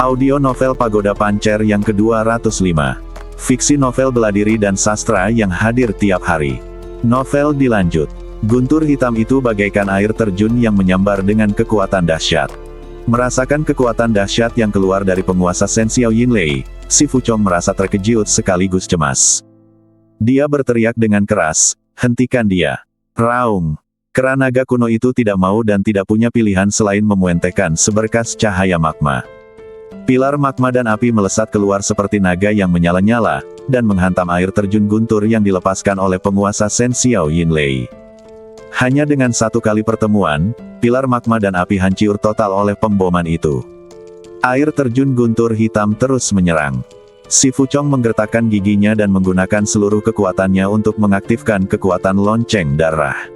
Audio novel Pagoda Pancer yang ke-205. Fiksi novel bela diri dan sastra yang hadir tiap hari. Novel dilanjut. Guntur hitam itu bagaikan air terjun yang menyambar dengan kekuatan dahsyat. Merasakan kekuatan dahsyat yang keluar dari penguasa Shen Xiao Yinlei, si Fuchong merasa terkejut sekaligus cemas. Dia berteriak dengan keras, "Hentikan dia!" Raung! Kera naga kuno itu tidak mau dan tidak punya pilihan selain memuentehkan seberkas cahaya magma. Pilar magma dan api melesat keluar seperti naga yang menyala-nyala, dan menghantam air terjun guntur yang dilepaskan oleh penguasa Shen Xiao Yinlei. Hanya dengan satu kali pertemuan, pilar magma dan api hancur total oleh pemboman itu. Air terjun guntur hitam terus menyerang. Si Fuchong menggertakkan giginya dan menggunakan seluruh kekuatannya untuk mengaktifkan kekuatan lonceng darah.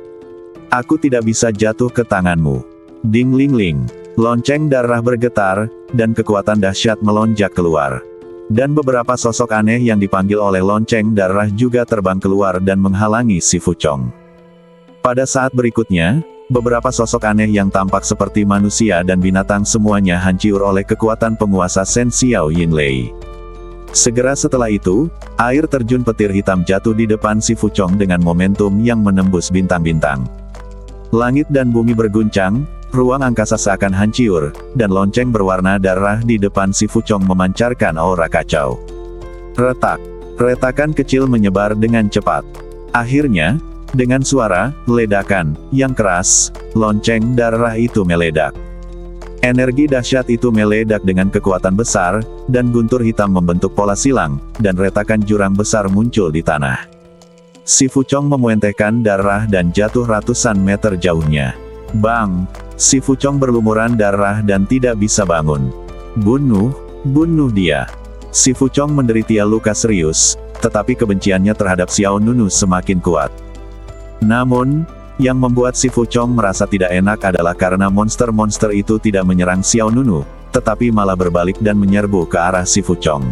"Aku tidak bisa jatuh ke tanganmu." Ding ling ling. Lonceng darah bergetar, dan kekuatan dahsyat melonjak keluar. Dan beberapa sosok aneh yang dipanggil oleh lonceng darah juga terbang keluar dan menghalangi si Fuchong. Pada saat berikutnya, beberapa sosok aneh yang tampak seperti manusia dan binatang semuanya hancur oleh kekuatan penguasa Shen Xiao Yinlei. Segera setelah itu, air terjun petir hitam jatuh di depan si Fuchong dengan momentum yang menembus bintang-bintang. Langit dan bumi berguncang, ruang angkasa seakan hancur, dan lonceng berwarna darah di depan si Fuchong memancarkan aura kacau. Retak. Retakan kecil menyebar dengan cepat. Akhirnya, dengan suara ledakan yang keras, lonceng darah itu meledak. Energi dahsyat itu meledak dengan kekuatan besar, dan guntur hitam membentuk pola silang, dan retakan jurang besar muncul di tanah. Si Fuchong memuentehkan darah dan jatuh ratusan meter jauhnya. Bang! Si Fuchong berlumuran darah dan tidak bisa bangun. "Bunuh! Bunuh dia!" Si Fuchong menderita luka serius, tetapi kebenciannya terhadap Xiao Nunu semakin kuat. Namun, yang membuat si Fuchong merasa tidak enak adalah karena monster-monster itu tidak menyerang Xiao Nunu, tetapi malah berbalik dan menyerbu ke arah si Fuchong.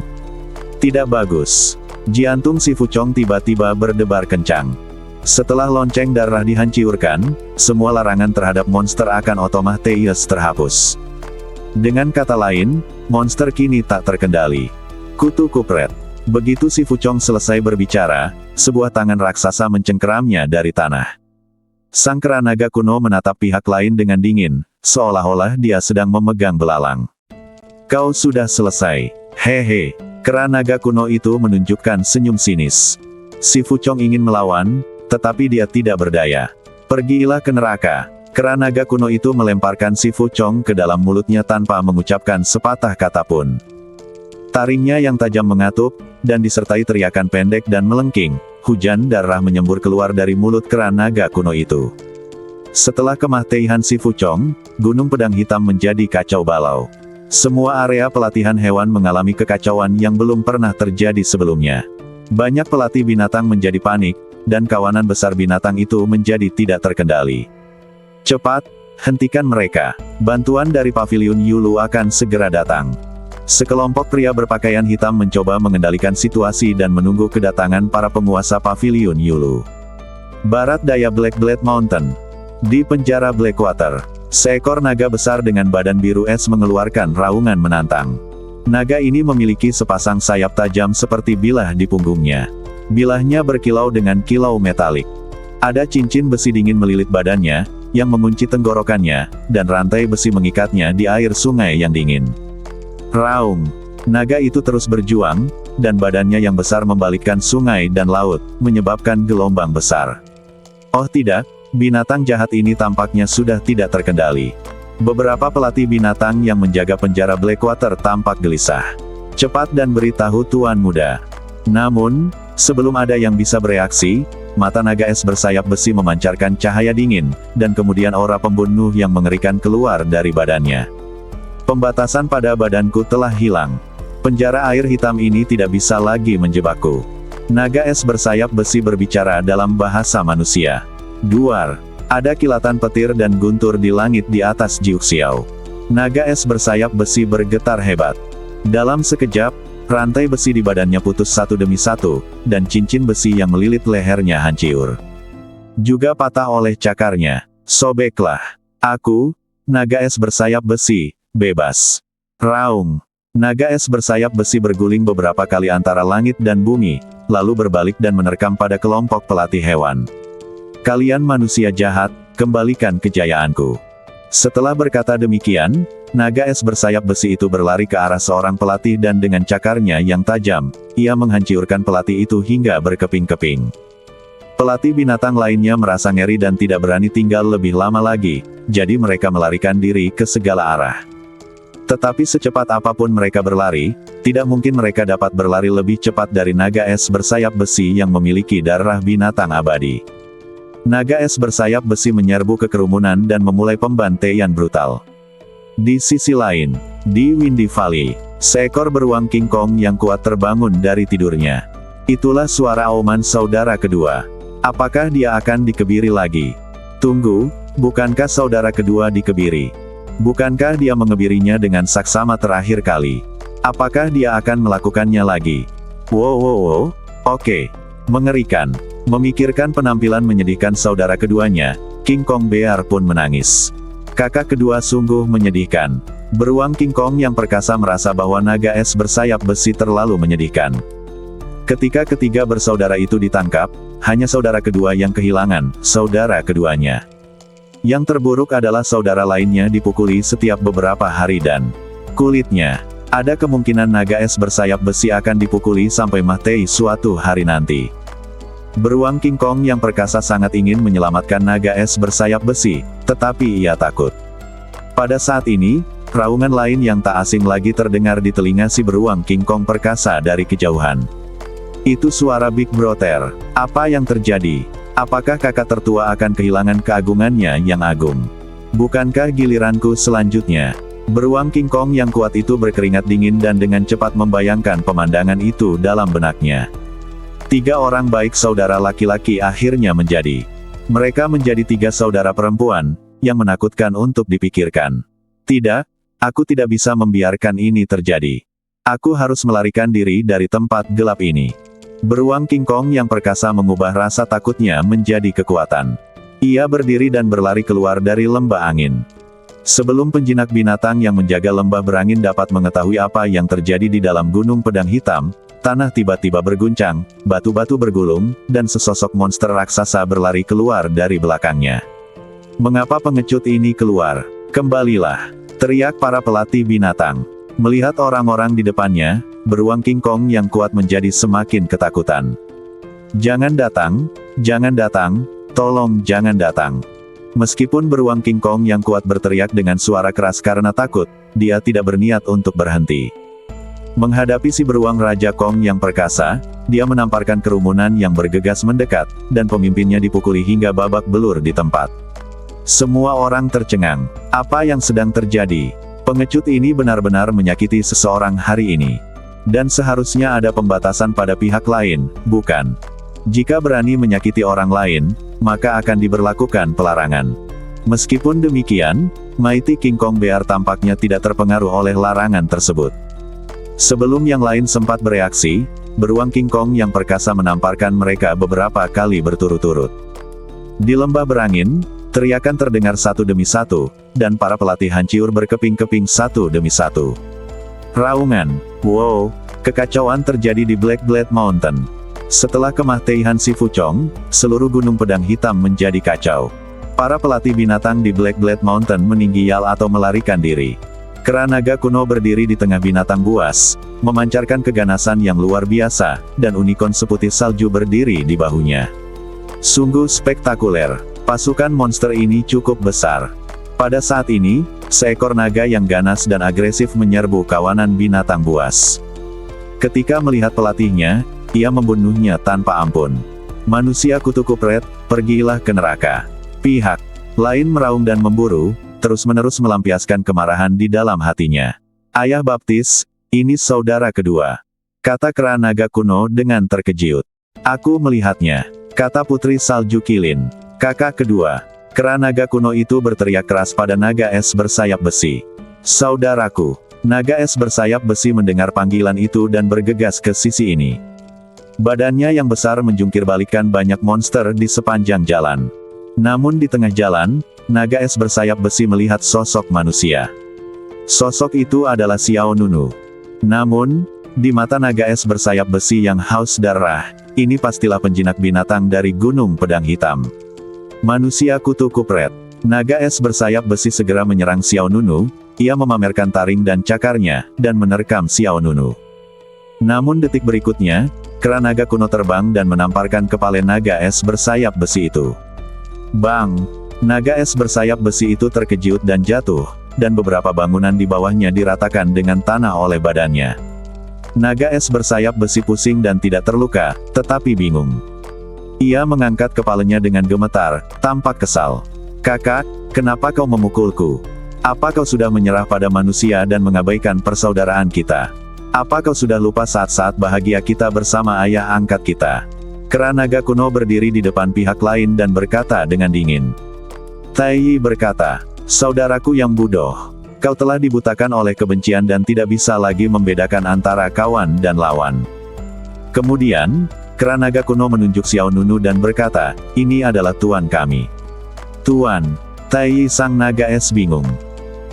Tidak bagus. Jantung si Fuchong tiba-tiba berdebar kencang. Setelah lonceng darah dihancurkan, semua larangan terhadap monster akan otomatis terhapus. Dengan kata lain, monster kini tak terkendali. Kutu kupret. Begitu si Fuchong selesai berbicara, sebuah tangan raksasa mencengkeramnya dari tanah. Sang kera naga kuno menatap pihak lain dengan dingin, seolah-olah dia sedang memegang belalang. "Kau sudah selesai. Hehe." Kera naga kuno itu menunjukkan senyum sinis. Si Fuchong ingin melawan, tetapi dia tidak berdaya. "Pergilah ke neraka." Kera naga kuno itu melemparkan si Fuchong ke dalam mulutnya tanpa mengucapkan sepatah kata pun. Taringnya yang tajam mengatup, dan disertai teriakan pendek dan melengking, hujan darah menyembur keluar dari mulut kera naga kuno itu. Setelah kematian si Fuchong, gunung pedang hitam menjadi kacau balau. Semua area pelatihan hewan mengalami kekacauan yang belum pernah terjadi sebelumnya. Banyak pelatih binatang menjadi panik, dan kawanan besar binatang itu menjadi tidak terkendali. "Cepat, hentikan mereka. Bantuan dari Paviliun Yulu akan segera datang." Sekelompok pria berpakaian hitam mencoba mengendalikan situasi dan menunggu kedatangan para penguasa Paviliun Yulu. Barat daya Blackblade Mountain. Di penjara Blackwater, seekor naga besar dengan badan biru es mengeluarkan raungan menantang. Naga ini memiliki sepasang sayap tajam seperti bilah di punggungnya. Bilahnya berkilau dengan kilau metalik. Ada cincin besi dingin melilit badannya, yang mengunci tenggorokannya, dan rantai besi mengikatnya di air sungai yang dingin. Raung! Naga itu terus berjuang, dan badannya yang besar membalikkan sungai dan laut, menyebabkan gelombang besar. Oh tidak, binatang jahat ini tampaknya sudah tidak terkendali. Beberapa pelatih binatang yang menjaga penjara Blackwater tampak gelisah. "Cepat dan beritahu Tuan Muda." Namun, sebelum ada yang bisa bereaksi, mata naga es bersayap besi memancarkan cahaya dingin, dan kemudian aura pembunuh yang mengerikan keluar dari badannya. "Pembatasan pada badanku telah hilang. Penjara air hitam ini tidak bisa lagi menjebakku." Naga es bersayap besi berbicara dalam bahasa manusia. Duar. Ada kilatan petir dan guntur di langit di atas Jiuxiao. Naga es bersayap besi bergetar hebat. Dalam sekejap, rantai besi di badannya putus satu demi satu, dan cincin besi yang melilit lehernya hancur. Juga patah oleh cakarnya. "Sobeklah. Aku, naga es bersayap besi, bebas." Raung. Naga es bersayap besi berguling beberapa kali antara langit dan bumi, lalu berbalik dan menerkam pada kelompok pelatih hewan. Kalian manusia jahat, kembalikan kejayaanku. Setelah berkata demikian, naga es bersayap besi itu berlari ke arah seorang pelatih dan dengan cakarnya yang tajam, ia menghancurkan pelatih itu hingga berkeping-keping. Pelatih binatang lainnya merasa ngeri dan tidak berani tinggal lebih lama lagi, jadi mereka melarikan diri ke segala arah. Tetapi secepat apapun mereka berlari, tidak mungkin mereka dapat berlari lebih cepat dari naga es bersayap besi yang memiliki darah binatang abadi. Naga es bersayap besi menyerbu ke kerumunan dan memulai pembantaian brutal. Di sisi lain, di Windy Valley, seekor beruang King Kong yang kuat terbangun dari tidurnya. Itulah suara auman saudara kedua. Apakah dia akan dikebiri lagi? Tunggu, bukankah saudara kedua dikebiri? Bukankah dia mengebirinya dengan saksama terakhir kali? Apakah dia akan melakukannya lagi? Wow, oke. Mengerikan. Memikirkan penampilan menyedihkan saudara keduanya, King Kong Bear pun menangis. Kakak kedua sungguh menyedihkan. Beruang King Kong yang perkasa merasa bahwa naga es bersayap besi terlalu menyedihkan. Ketika ketiga bersaudara itu ditangkap, hanya saudara kedua yang kehilangan, saudara keduanya. Yang terburuk adalah saudara lainnya dipukuli setiap beberapa hari dan kulitnya. Ada kemungkinan naga es bersayap besi akan dipukuli sampai mati suatu hari nanti. Beruang King Kong yang perkasa sangat ingin menyelamatkan naga es bersayap besi, tetapi ia takut. Pada saat ini, raungan lain yang tak asing lagi terdengar di telinga si beruang King Kong perkasa dari kejauhan. Itu suara Big Brother. Apa yang terjadi? Apakah kakak tertua akan kehilangan keagungannya yang agung? Bukankah giliranku selanjutnya? Beruang King Kong yang kuat itu berkeringat dingin dan dengan cepat membayangkan pemandangan itu dalam benaknya. 3 orang baik saudara laki-laki akhirnya menjadi. Mereka menjadi 3 saudara perempuan, yang menakutkan untuk dipikirkan. Tidak, aku tidak bisa membiarkan ini terjadi. Aku harus melarikan diri dari tempat gelap ini. Beruang King Kong yang perkasa mengubah rasa takutnya menjadi kekuatan. Ia berdiri dan berlari keluar dari lembah angin. Sebelum penjinak binatang yang menjaga lembah berangin dapat mengetahui apa yang terjadi di dalam gunung pedang hitam, tanah tiba-tiba berguncang, batu-batu bergulung, dan sesosok monster raksasa berlari keluar dari belakangnya. Mengapa pengecut ini keluar? Kembalilah! Teriak para pelatih binatang. Melihat orang-orang di depannya, beruang King Kong yang kuat menjadi semakin ketakutan. Jangan datang, tolong jangan datang. Meskipun beruang King Kong yang kuat berteriak dengan suara keras karena takut, dia tidak berniat untuk berhenti. Menghadapi si beruang Raja Kong yang perkasa, dia menamparkan kerumunan yang bergegas mendekat, dan pemimpinnya dipukuli hingga babak belur di tempat. Semua orang tercengang. Apa yang sedang terjadi? Pengecut ini benar-benar menyakiti seseorang hari ini. Dan seharusnya ada pembatasan pada pihak lain, bukan? Jika berani menyakiti orang lain, maka akan diberlakukan pelarangan. Meskipun demikian, Mighty King Kong Bear tampaknya tidak terpengaruh oleh larangan tersebut. Sebelum yang lain sempat bereaksi, beruang King Kong yang perkasa menamparkan mereka beberapa kali berturut-turut. Di lembah berangin, teriakan terdengar satu demi satu, dan para pelatih hancur berkeping-keping satu demi satu. Raungan, wow, kekacauan terjadi di Black Blade Mountain. Setelah kematian si Fuchong, seluruh gunung pedang hitam menjadi kacau. Para pelatih binatang di Black Blade Mountain meninggial atau melarikan diri. Kera naga kuno berdiri di tengah binatang buas, memancarkan keganasan yang luar biasa, dan unicorn seputih salju berdiri di bahunya. Sungguh spektakuler. Pasukan monster ini cukup besar. Pada saat ini, seekor naga yang ganas dan agresif menyerbu kawanan binatang buas. Ketika melihat pelatihnya, ia membunuhnya tanpa ampun. Manusia kutu kupret, pergilah ke neraka. Pihak lain meraung dan memburu, terus-menerus melampiaskan kemarahan di dalam hatinya. Ayah baptis, ini saudara kedua. Kata kera naga kuno dengan terkejut. Aku melihatnya, kata putri salju Kilin. Kakak kedua. Kera naga kuno itu berteriak keras pada naga es bersayap besi. Saudaraku. Naga es bersayap besi mendengar panggilan itu dan bergegas ke sisi ini. Badannya yang besar menjungkir balikan banyak monster di sepanjang jalan. Namun di tengah jalan, naga es bersayap besi melihat sosok manusia. Sosok itu adalah Xiao Nunu. Namun, di mata naga es bersayap besi yang haus darah, ini pastilah penjinak binatang dari Gunung Pedang Hitam. Manusia kutu kupret. Naga es bersayap besi segera menyerang Xiao Nunu, ia memamerkan taring dan cakarnya, dan menerkam Xiao Nunu. Namun detik berikutnya, kera naga kuno terbang dan menamparkan kepala naga es bersayap besi itu. Bang! Naga es bersayap besi itu terkejut dan jatuh, dan beberapa bangunan di bawahnya diratakan dengan tanah oleh badannya. Naga es bersayap besi pusing dan tidak terluka, tetapi bingung. Ia mengangkat kepalanya dengan gemetar, tampak kesal. Kakak, kenapa kau memukulku? Apa kau sudah menyerah pada manusia dan mengabaikan persaudaraan kita? Apa kau sudah lupa saat-saat bahagia kita bersama ayah angkat kita? Kera naga kuno berdiri di depan pihak lain dan berkata dengan dingin. Tai Yi berkata, saudaraku yang bodoh, kau telah dibutakan oleh kebencian dan tidak bisa lagi membedakan antara kawan dan lawan. Kemudian, kera naga kuno menunjuk Xiao Nunu dan berkata, ini adalah tuan kami. Tuan, Tai Yi sang naga es bingung.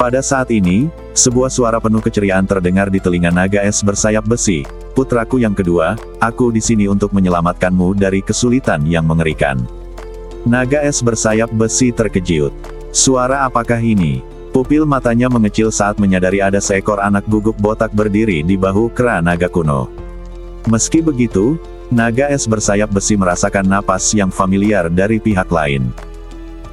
Pada saat ini, sebuah suara penuh keceriaan terdengar di telinga naga es bersayap besi. Putraku yang kedua, aku di sini untuk menyelamatkanmu dari kesulitan yang mengerikan. Naga es bersayap besi terkejut. Suara apakah ini? Pupil matanya mengecil saat menyadari ada seekor anak guguk botak berdiri di bahu kera naga kuno. Meski begitu, naga es bersayap besi merasakan napas yang familiar dari pihak lain.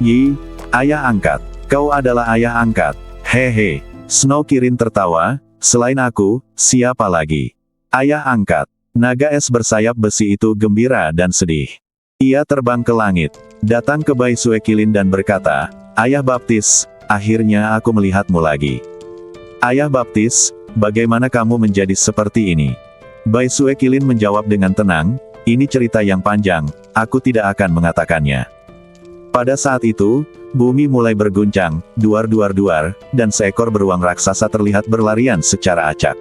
Yi, ayah angkat. Kau adalah ayah angkat. Hehe. Snow Kirin tertawa, selain aku, siapa lagi? Ayah angkat. Naga es bersayap besi itu gembira dan sedih. Ia terbang ke langit, datang ke Bai Suekilin dan berkata, Ayah Baptis, akhirnya aku melihatmu lagi. Ayah Baptis, bagaimana kamu menjadi seperti ini? Bai Suekilin menjawab dengan tenang, ini cerita yang panjang, aku tidak akan mengatakannya. Pada saat itu, bumi mulai berguncang, duar-duar-duar, dan seekor beruang raksasa terlihat berlarian secara acak.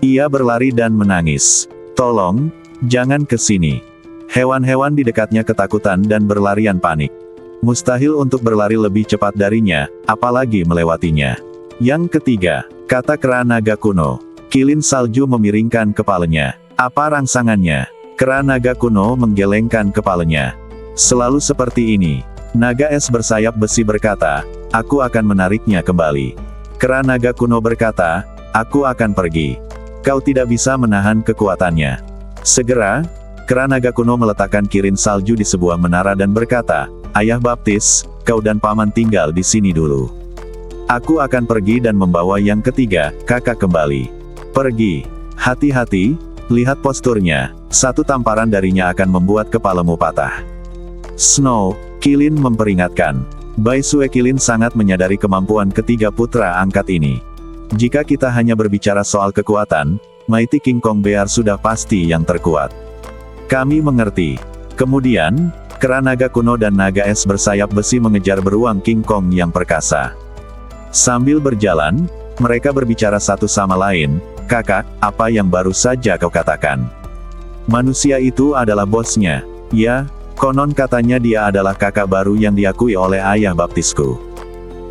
Ia berlari dan menangis. Tolong, jangan ke sini. Hewan-hewan di dekatnya ketakutan dan berlarian panik. Mustahil untuk berlari lebih cepat darinya, apalagi melewatinya. Yang ketiga, kata kera naga kuno. Kilin salju memiringkan kepalanya. Apa rangsangannya? Kera naga kuno menggelengkan kepalanya. Selalu seperti ini. Naga es bersayap besi berkata, aku akan menariknya kembali. Kera naga kuno berkata, aku akan pergi. Kau tidak bisa menahan kekuatannya. Segera, kera naga kuno meletakkan kirin salju di sebuah menara dan berkata, Ayah Baptis, kau dan paman tinggal di sini dulu. Aku akan pergi dan membawa yang ketiga, kakak kembali. Pergi. Hati-hati, lihat posturnya, satu tamparan darinya akan membuat kepalamu patah. Snow Kilin memperingatkan. Bai Suekilin sangat menyadari kemampuan ketiga putra angkat ini. Jika kita hanya berbicara soal kekuatan, Mighty King Kong Bear sudah pasti yang terkuat. Kami mengerti. Kemudian, kera naga kuno dan naga es bersayap besi mengejar beruang King Kong yang perkasa. Sambil berjalan, mereka berbicara satu sama lain, kakak, apa yang baru saja kau katakan? Manusia itu adalah bosnya. Ya, konon katanya dia adalah kakak baru yang diakui oleh ayah baptisku.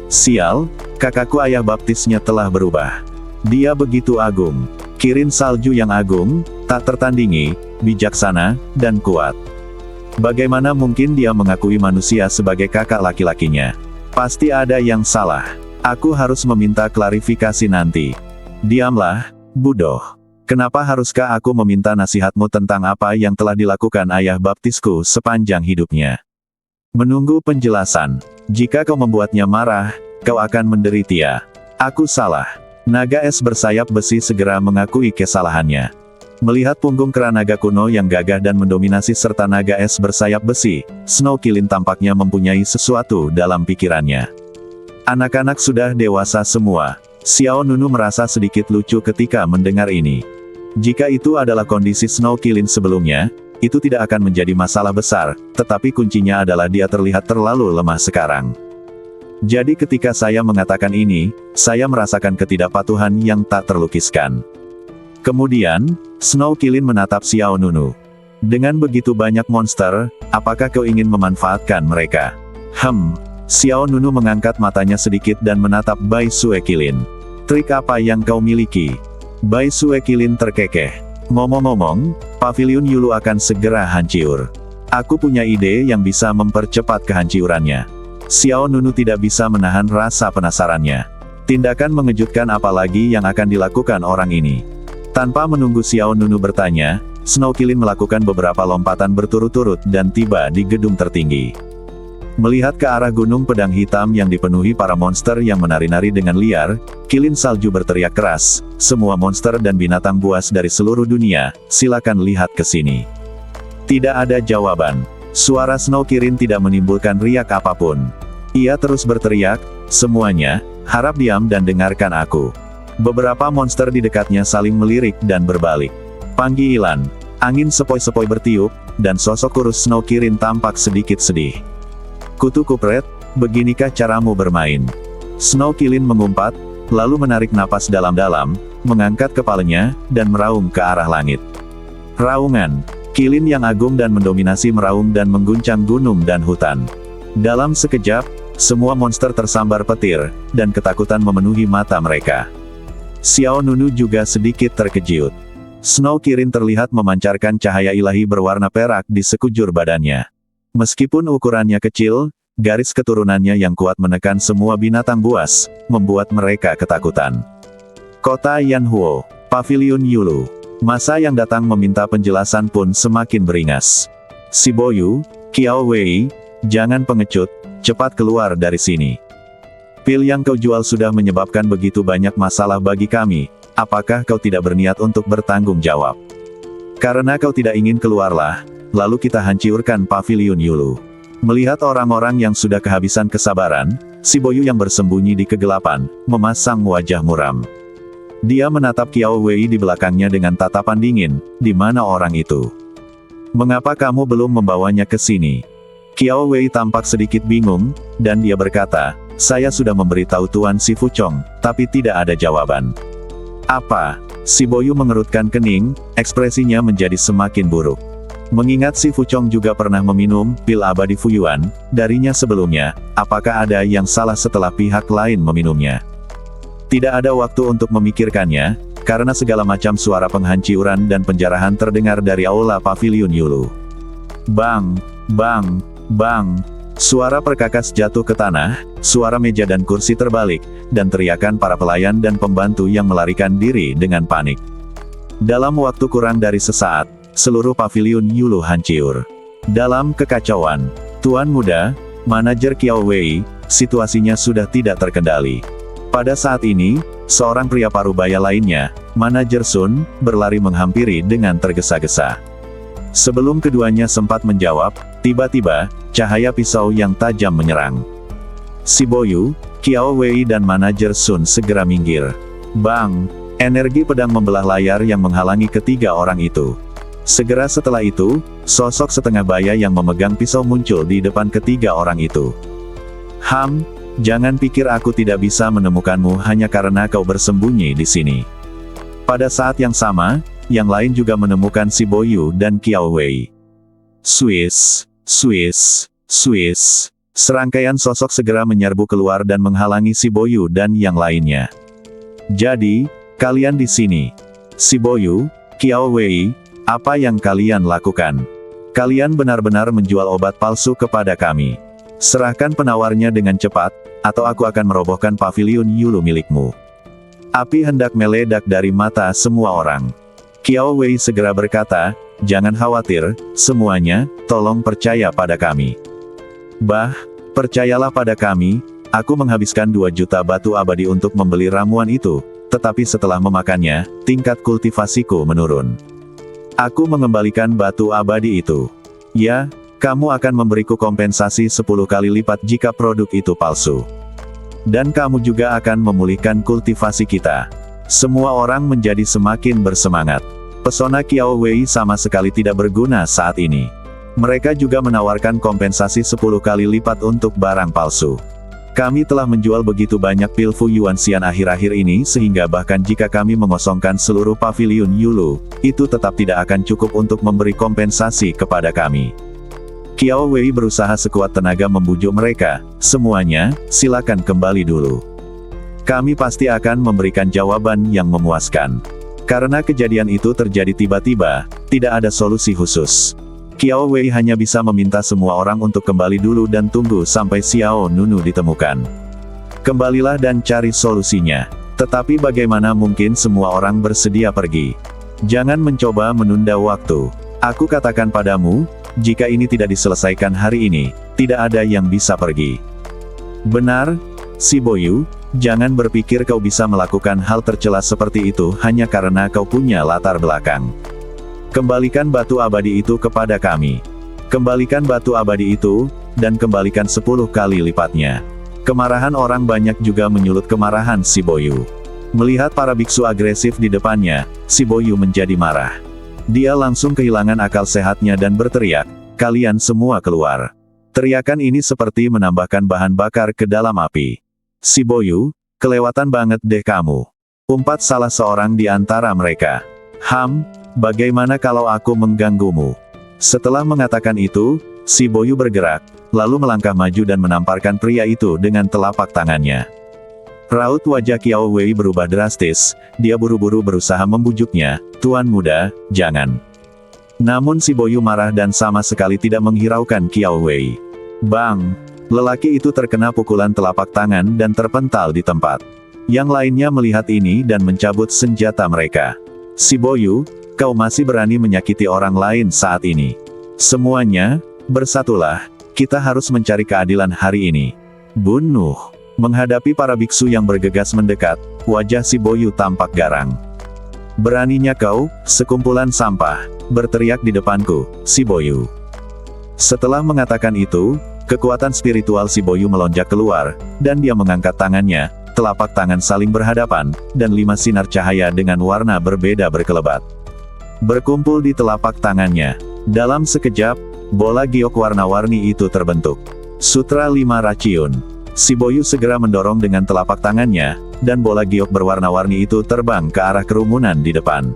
Sial, kakakku ayah baptisnya telah berubah. Dia begitu agung. Kirin salju yang agung, tak tertandingi, bijaksana, dan kuat. Bagaimana mungkin dia mengakui manusia sebagai kakak laki-lakinya? Pasti ada yang salah. Aku harus meminta klarifikasi nanti. Diamlah, bodoh. Kenapa haruskah aku meminta nasihatmu tentang apa yang telah dilakukan ayah baptisku sepanjang hidupnya? Menunggu penjelasan. Jika kau membuatnya marah, kau akan menderita. Aku salah. Naga es bersayap besi segera mengakui kesalahannya. Melihat punggung kera naga kuno yang gagah dan mendominasi serta naga es bersayap besi, Snow Kilin tampaknya mempunyai sesuatu dalam pikirannya. Anak-anak sudah dewasa semua. Xiao Nunu merasa sedikit lucu ketika mendengar ini. Jika itu adalah kondisi Snow Kilin sebelumnya, itu tidak akan menjadi masalah besar, tetapi kuncinya adalah dia terlihat terlalu lemah sekarang. Jadi ketika saya mengatakan ini, saya merasakan ketidakpatuhan yang tak terlukiskan. Kemudian, Snow Kilin menatap Xiao Nunu. Dengan begitu banyak monster, apakah kau ingin memanfaatkan mereka? Xiao Nunu mengangkat matanya sedikit dan menatap Bai Suekilin. Trik apa yang kau miliki? Bai Sue Qilin terkekeh. Ngomong-ngomong, paviliun Yulu akan segera hancur. Aku punya ide yang bisa mempercepat kehancurannya. Xiao Nunu tidak bisa menahan rasa penasarannya. Tindakan mengejutkan apa lagi yang akan dilakukan orang ini? Tanpa menunggu Xiao Nunu bertanya, Snow Qilin melakukan beberapa lompatan berturut-turut dan tiba di gedung tertinggi. Melihat ke arah gunung pedang hitam yang dipenuhi para monster yang menari-nari dengan liar, Qilin Salju berteriak keras, "Semua monster dan binatang buas dari seluruh dunia, silakan lihat ke sini." Tidak ada jawaban. Suara Snow Qilin tidak menimbulkan riak apapun. Ia terus berteriak, "Semuanya, harap diam dan dengarkan aku." Beberapa monster di dekatnya saling melirik dan berbalik. Panggilan. Angin sepoi-sepoi bertiup, dan sosok kurus Snow Qilin tampak sedikit sedih. "Kutu Kupret, beginikah caramu bermain?" Snow Qilin mengumpat, lalu menarik napas dalam-dalam, mengangkat kepalanya, dan meraung ke arah langit. Raungan. Qilin yang agung dan mendominasi meraung dan mengguncang gunung dan hutan. Dalam sekejap, semua monster tersambar petir, dan ketakutan memenuhi mata mereka. Xiao Nunu juga sedikit terkejut. Snow Qilin terlihat memancarkan cahaya ilahi berwarna perak di sekujur badannya. Meskipun ukurannya kecil, garis keturunannya yang kuat menekan semua binatang buas, membuat mereka ketakutan. Kota Yanhuo, Paviliun Yulu. Masa yang datang meminta penjelasan pun semakin beringas. "Si Boyu, Qiao Wei, jangan pengecut, cepat keluar dari sini. Pil yang kau jual sudah menyebabkan begitu banyak masalah bagi kami, apakah kau tidak berniat untuk bertanggung jawab? Karena kau tidak ingin keluarlah, lalu kita hancurkan Paviliun Yulu." Melihat orang-orang yang sudah kehabisan kesabaran, si Boyu yang bersembunyi di kegelapan, memasang wajah muram. Dia menatap Qiao Wei di belakangnya dengan tatapan dingin, "Di mana orang itu? Mengapa kamu belum membawanya ke sini?" Qiao Wei tampak sedikit bingung, dan dia berkata, "Saya sudah memberitahu Tuan Si Fuchong, tapi tidak ada jawaban." "Apa?" Si Boyu mengerutkan kening, ekspresinya menjadi semakin buruk. Mengingat Si Fuchong juga pernah meminum pil abadi Fuyuan darinya sebelumnya, apakah ada yang salah setelah pihak lain meminumnya? Tidak ada waktu untuk memikirkannya, karena segala macam suara penghancuran dan penjarahan terdengar dari aula Paviliun Yulu. Bang, bang, bang. Suara perkakas jatuh ke tanah, suara meja dan kursi terbalik, dan teriakan para pelayan dan pembantu yang melarikan diri dengan panik. Dalam waktu kurang dari sesaat, seluruh Paviliun Yulu hancur. Dalam kekacauan, Tuan Muda, manajer Qiao Wei, situasinya sudah tidak terkendali. Pada saat ini, seorang pria parubaya lainnya, manajer Sun, berlari menghampiri dengan tergesa-gesa. Sebelum keduanya sempat menjawab, tiba-tiba, cahaya pisau yang tajam menyerang. Si Boyu, Qiao Wei dan manajer Sun segera minggir. Bang! Energi pedang membelah layar yang menghalangi ketiga orang itu. Segera setelah itu, sosok setengah baya yang memegang pisau muncul di depan ketiga orang itu. Jangan pikir aku tidak bisa menemukanmu hanya karena kau bersembunyi di sini." Pada saat yang sama, yang lain juga menemukan si Boyu dan Qiao Wei. Swiss, Swiss, Swiss. Serangkaian sosok segera menyerbu keluar dan menghalangi si Boyu dan yang lainnya. "Jadi, kalian di sini. Si Boyu, Qiao Wei, apa yang kalian lakukan? Kalian benar-benar menjual obat palsu kepada kami. Serahkan penawarnya dengan cepat, atau aku akan merobohkan Paviliun Yulu milikmu." Api hendak meledak dari mata semua orang. Qiao Wei segera berkata, "Jangan khawatir, semuanya, tolong percaya pada kami." Percayalah pada kami, aku menghabiskan 2 juta batu abadi untuk membeli ramuan itu, tetapi setelah memakannya, tingkat kultivasiku menurun. Aku mengembalikan batu abadi itu. Ya, kamu akan memberiku kompensasi 10 kali lipat jika produk itu palsu. Dan kamu juga akan memulihkan kultivasi kita. Semua orang menjadi semakin bersemangat. Pesona Qiao Wei sama sekali tidak berguna saat ini. Mereka juga menawarkan kompensasi 10 kali lipat untuk barang palsu. Kami telah menjual begitu banyak pil Fuyuan Xian akhir-akhir ini sehingga bahkan jika kami mengosongkan seluruh Paviliun Yulu, itu tetap tidak akan cukup untuk memberi kompensasi kepada kami. Qiao Wei berusaha sekuat tenaga membujuk mereka, "Semuanya, silakan kembali dulu. Kami pasti akan memberikan jawaban yang memuaskan." Karena kejadian itu terjadi tiba-tiba, tidak ada solusi khusus. Qiao Wei hanya bisa meminta semua orang untuk kembali dulu dan tunggu sampai Xiao Nunu ditemukan. Kembalilah dan cari solusinya. Tetapi bagaimana mungkin semua orang bersedia pergi? Jangan mencoba menunda waktu. Aku katakan padamu, jika ini tidak diselesaikan hari ini, tidak ada yang bisa pergi. Benar, Si Boyu, jangan berpikir kau bisa melakukan hal tercela seperti itu hanya karena kau punya latar belakang. Kembalikan batu abadi itu kepada kami. Kembalikan batu abadi itu, dan kembalikan 10 kali lipatnya. Kemarahan orang banyak juga menyulut kemarahan Si Boyu. Melihat para biksu agresif di depannya, Si Boyu menjadi marah. Dia langsung kehilangan akal sehatnya dan berteriak, "Kalian semua keluar!" Teriakan ini seperti menambahkan bahan bakar ke dalam api. Si Boyu, kelewatan banget deh kamu. Umpat salah seorang di antara mereka. Bagaimana kalau aku mengganggumu? Setelah mengatakan itu, Si Boyu bergerak, lalu melangkah maju dan menamparkan pria itu dengan telapak tangannya. Raut wajah Qiao Wei berubah drastis, dia buru-buru berusaha membujuknya, "Tuan muda, jangan." Namun Si Boyu marah dan sama sekali tidak menghiraukan Qiao Wei. Bang! Lelaki itu terkena pukulan telapak tangan dan terpental di tempat. Yang lainnya melihat ini dan mencabut senjata mereka. Si Boyu, kau masih berani menyakiti orang lain saat ini. Semuanya, bersatulah, kita harus mencari keadilan hari ini. Bunuh! Menghadapi para biksu yang bergegas mendekat, wajah Si Boyu tampak garang. Beraninya kau, sekumpulan sampah, berteriak di depanku, Si Boyu. Setelah mengatakan itu, kekuatan spiritual Si Boyu melonjak keluar, dan dia mengangkat tangannya, telapak tangan saling berhadapan, dan 5 sinar cahaya dengan warna berbeda berkelebat. Berkumpul di telapak tangannya. Dalam sekejap, bola giok warna-warni itu terbentuk. Sutra 5 Raciun. Si Boyu segera mendorong dengan telapak tangannya, dan bola giok berwarna-warni itu terbang ke arah kerumunan di depan.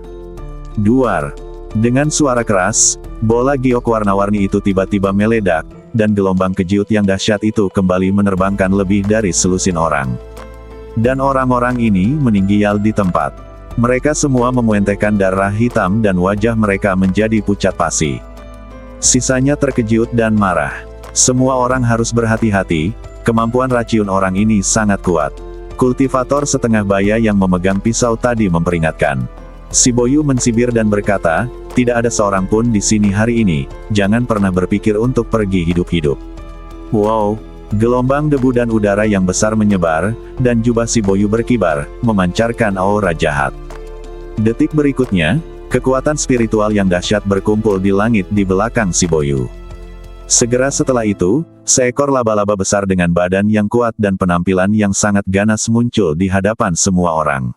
Duar. Dengan suara keras, bola giok warna-warni itu tiba-tiba meledak, dan gelombang kejiut yang dahsyat itu kembali menerbangkan lebih dari selusin orang. Dan orang-orang ini meninggial di tempat. Mereka semua memuentehkan darah hitam dan wajah mereka menjadi pucat pasi. Sisanya terkejut dan marah. Semua orang harus berhati-hati, kemampuan raciun orang ini sangat kuat. Kultivator setengah baya yang memegang pisau tadi memperingatkan. Si Boyu mensibir dan berkata, "Tidak ada seorang pun di sini hari ini, jangan pernah berpikir untuk pergi hidup-hidup." Wow, gelombang debu dan udara yang besar menyebar, dan jubah Si Boyu berkibar, memancarkan aura jahat. Detik berikutnya, kekuatan spiritual yang dahsyat berkumpul di langit di belakang Si Boyu. Segera setelah itu, seekor laba-laba besar dengan badan yang kuat dan penampilan yang sangat ganas muncul di hadapan semua orang.